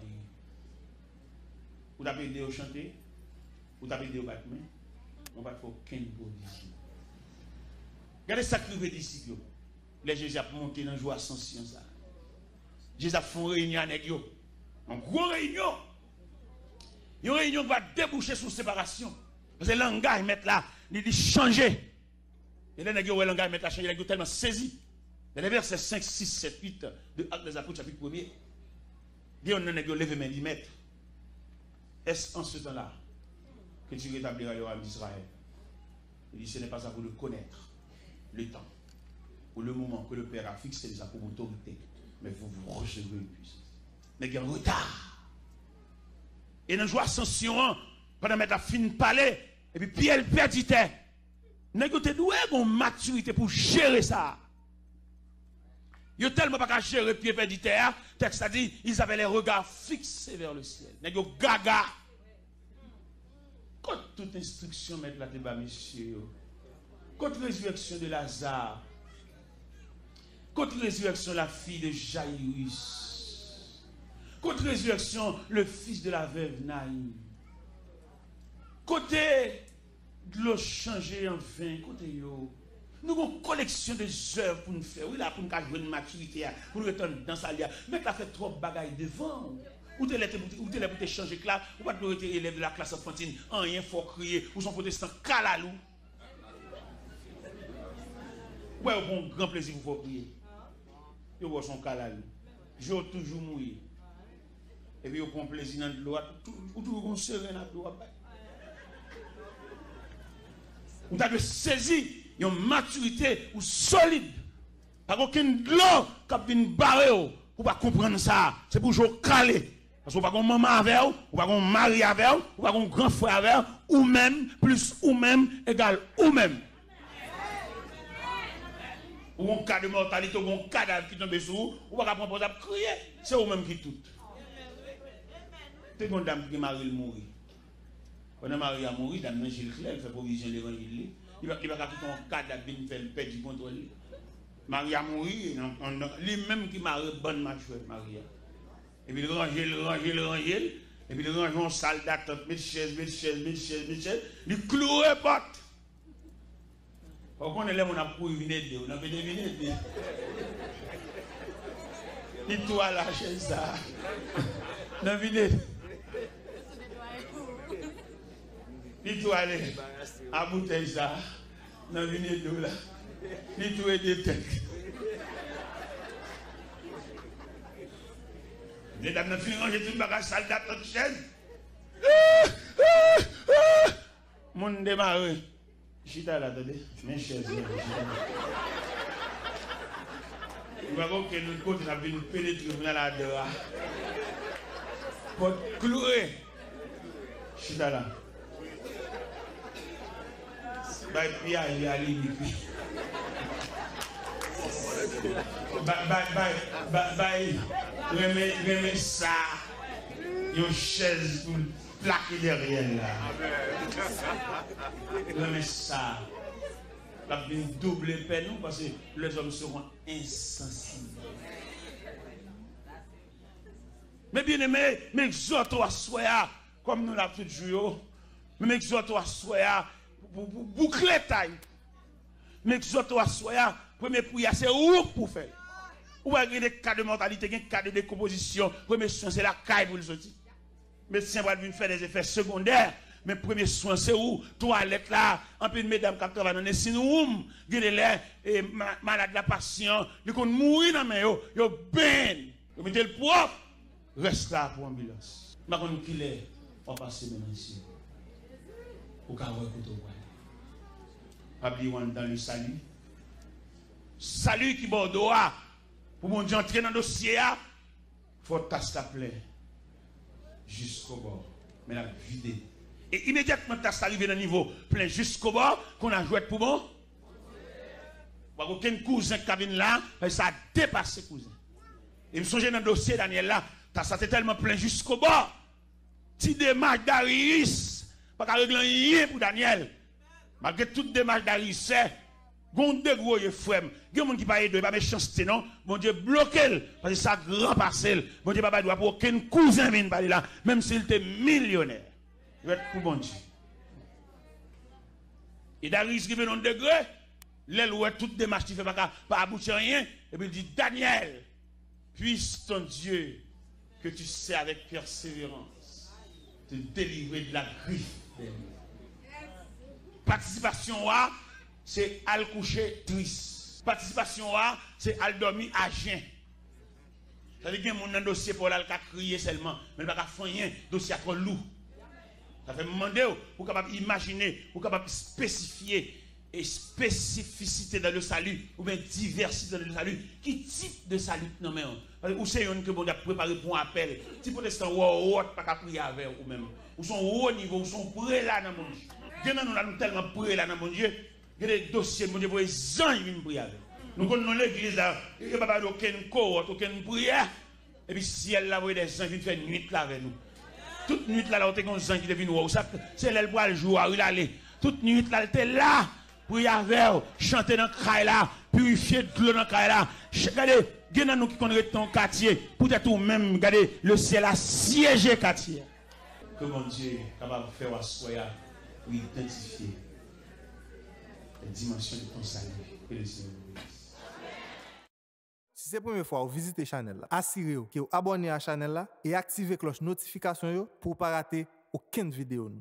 Vous avez aidé au chanter, vous avez aidé au battement. On va faire aucune position. Regardez ça que les disciples. Les Jésus a monté dans le jour ascension. Jésus a fait une réunion avec eux. Une grosse réunion. Une réunion qui va déboucher sur séparation. Parce que le langage met là, il dit changer. Et là, le langage met là changer, il est tellement saisi. Dans les versets 5, 6, 7, 8 de Actes des Apôtres, chapitre 1er, il y a un levé main, dit maître. Est-ce en ce temps-là que tu rétabliras le royaume d'Israël? Il dit, ce n'est pas à vous de connaître le temps Pour le moment que le Père a fixé déjà pour autorité, mais vous recevez une puissance. Mais il y a un retard. Et dans la joie ascension, pendant que la fin parler, et puis Pierre perdit. Nous avons une maturité pour gérer ça. Ils n'ont tellement pas qu'à gérer Pierre perdit. Texte a dit, ils avaient les regards fixés vers le ciel. Ils ont gaga. Quand toute instruction met la débat, monsieur, contre la résurrection de Lazare, contre la résurrection de la fille de Jaïrus, contre la résurrection le fils de la veuve Naïm, côté de l'eau changée en vin, côté yo, nous avons une collection de œuvres pour nous faire, oui là pour nous jouer une maturité, pour nous retourner dans sa lia, mais tu as fait trop de bagailles devant. Ou t'es là pour te changer là, ou pas pour être élève de la classe enfantine, rien faut crier, ou son protestant calalou. Ouais, au bon grand plaisir vous faut prier. Yo voit son calalou. J'ai toujours mouillé. Et puis yo prend plaisir dans l'eau, ou toujours on serein dans l'eau. On t'a de saisir une maturité ou solide. Pas aucune l'eau qui vient barrer pour pas comprendre ça. C'est pour jouer calé. Parce qu'on va avoir maman avec vous, on va avoir mari avec vous, on va avoir grand frère avec vous, ou même, plus ou même, égal ou même. Ou un cas de mortalité, ou un cadavre qui tombe sur vous, on va prendre pour crier. C'est vous-même qui tout. C'est une dame qui marie mourir. Quand le mari a mouru, dame Gilles Claire, il fait provision de l'évangile. Il va quitter un cadavre qui fait le père du contrôle. Marie a mouru, lui-même qui marie bonne machouette, Marie. Et puis il range, et puis il range en salle d'attente, mets chaise, il cloue et porte. Quand on est là, on a pour venir de on a fait des vignettes. Il toi la chaise ça. La vignette. Il toi aller à bouteille ça. La vignette de là. Il toi des têtes. Les dames n'ont fini ranger tout le bagage salle d'attente chaise. Mon démarre. Chita là, attendez. Mes chaises. Il va voir que nous côté n'a venu pénétrer dans la dehors. Pour clouer. Chita là. Bye Pierre, il y a l'iniquité. Bye. Remets ça. Une chaise pour plaquer derrière là. Remets ça. La bien doubler peine nous parce que les hommes seront insensibles. Mais bien aimé, m'exhorte à soya comme nous l'avons tout joué. M'exhorte à soya pour boucler taille. M'exhorte à soya. Premier prière, c'est où pour faire. Ou avez des cas de mortalité, des cas de décomposition. Premier soin, c'est la caille pour le sortir. Médecin va venir faire des effets secondaires. Mais premier soin, c'est où? Toilette là, un peu de mesdames qui travaillent dans les sinoumes, guédez-les, et malade la patient, ils vont mourir dans les mains, ils ben, ils mettez le propre, reste là pour ambulance. Je ne sais pas qui est, on va passer maintenant ici. Pour qu'on écoute au pas oublier dans le salut. Salut qui bordeaux, pour mon Dieu entrer dans le dossier, il faut tasser ta plaie jusqu'au bord. Mais la vider. Et immédiatement, tu as arrivé dans le niveau plein jusqu'au bord, qu'on a joué pour bon. Aucun cousin qui vient là, ça a dépassé cousin. Et je me souviens dans le dossier, Daniel, là, ça était tellement plein jusqu'au bord. Si démarche d'Arius, pas qu'à régler rien pour Daniel. Malgré toute démarche d'Arius, c'est, gon de gros frère, il y a des gens qui ne pas méchanceté, non? Mon Dieu, bloquez parce que ça grand parcelle. Mon Dieu, papa doit pour aucun cousin vienne parler là, même s'il était millionnaire. Il va être pour bon Dieu. Et Darius qui vient dans le degré, l'aile où toute démarche qui fait pas aboutir à rien, et puis il dit, Daniel, puisse ton Dieu, que tu sais avec persévérance, te délivrer de la griffe des loups. Participation, c'est à le coucher triste. Participation, c'est à le dormir à jeun. Ça veut dire qu'il y a un dossier pour aller crier seulement, mais il n'y a pas rien, dossier à trop lourd. Ça fait demander, pour capable imaginer, pour capable spécifier et spécificité dans le salut, ou bien diversité dans le salut, qui type de salut non mais ou c'est un que bon a préparé pour un appel. Si protestant ou pas qu'à prier avec ou même. Ou sont au haut niveau, ou sont prêts là dans mon Dieu. Nous avons tellement prêts là dans mon Dieu, il y a des dossiers mon Dieu pour les gens qui viennent prier avec. Nous connaissons l'église là, il n'y a pas aucune cohorte, aucune prière. Et puis si elle a des gens qui viennent faire nuit là avec nous. Toute nuit là, on a des gens qui viennent nous. C'est elle pour le jour, il allait. Toute nuit là, elle était là. Pour y avoir, chanter dans le caille là, purifier de l'eau dans le caille là. Regardez, il y a nous qui connaissent ton quartier, peut-être ou même, regardez, le ciel a siégé quartier. Que mon Dieu est capable de faire à soi pour identifier les dimensions de ton salut. Que le Seigneur vous bénisse. Si c'est la première fois que vous visitez la chaîne, assurez-vous que vous abonnez à la chaîne et activez la cloche notification pour ne pas rater aucune vidéo.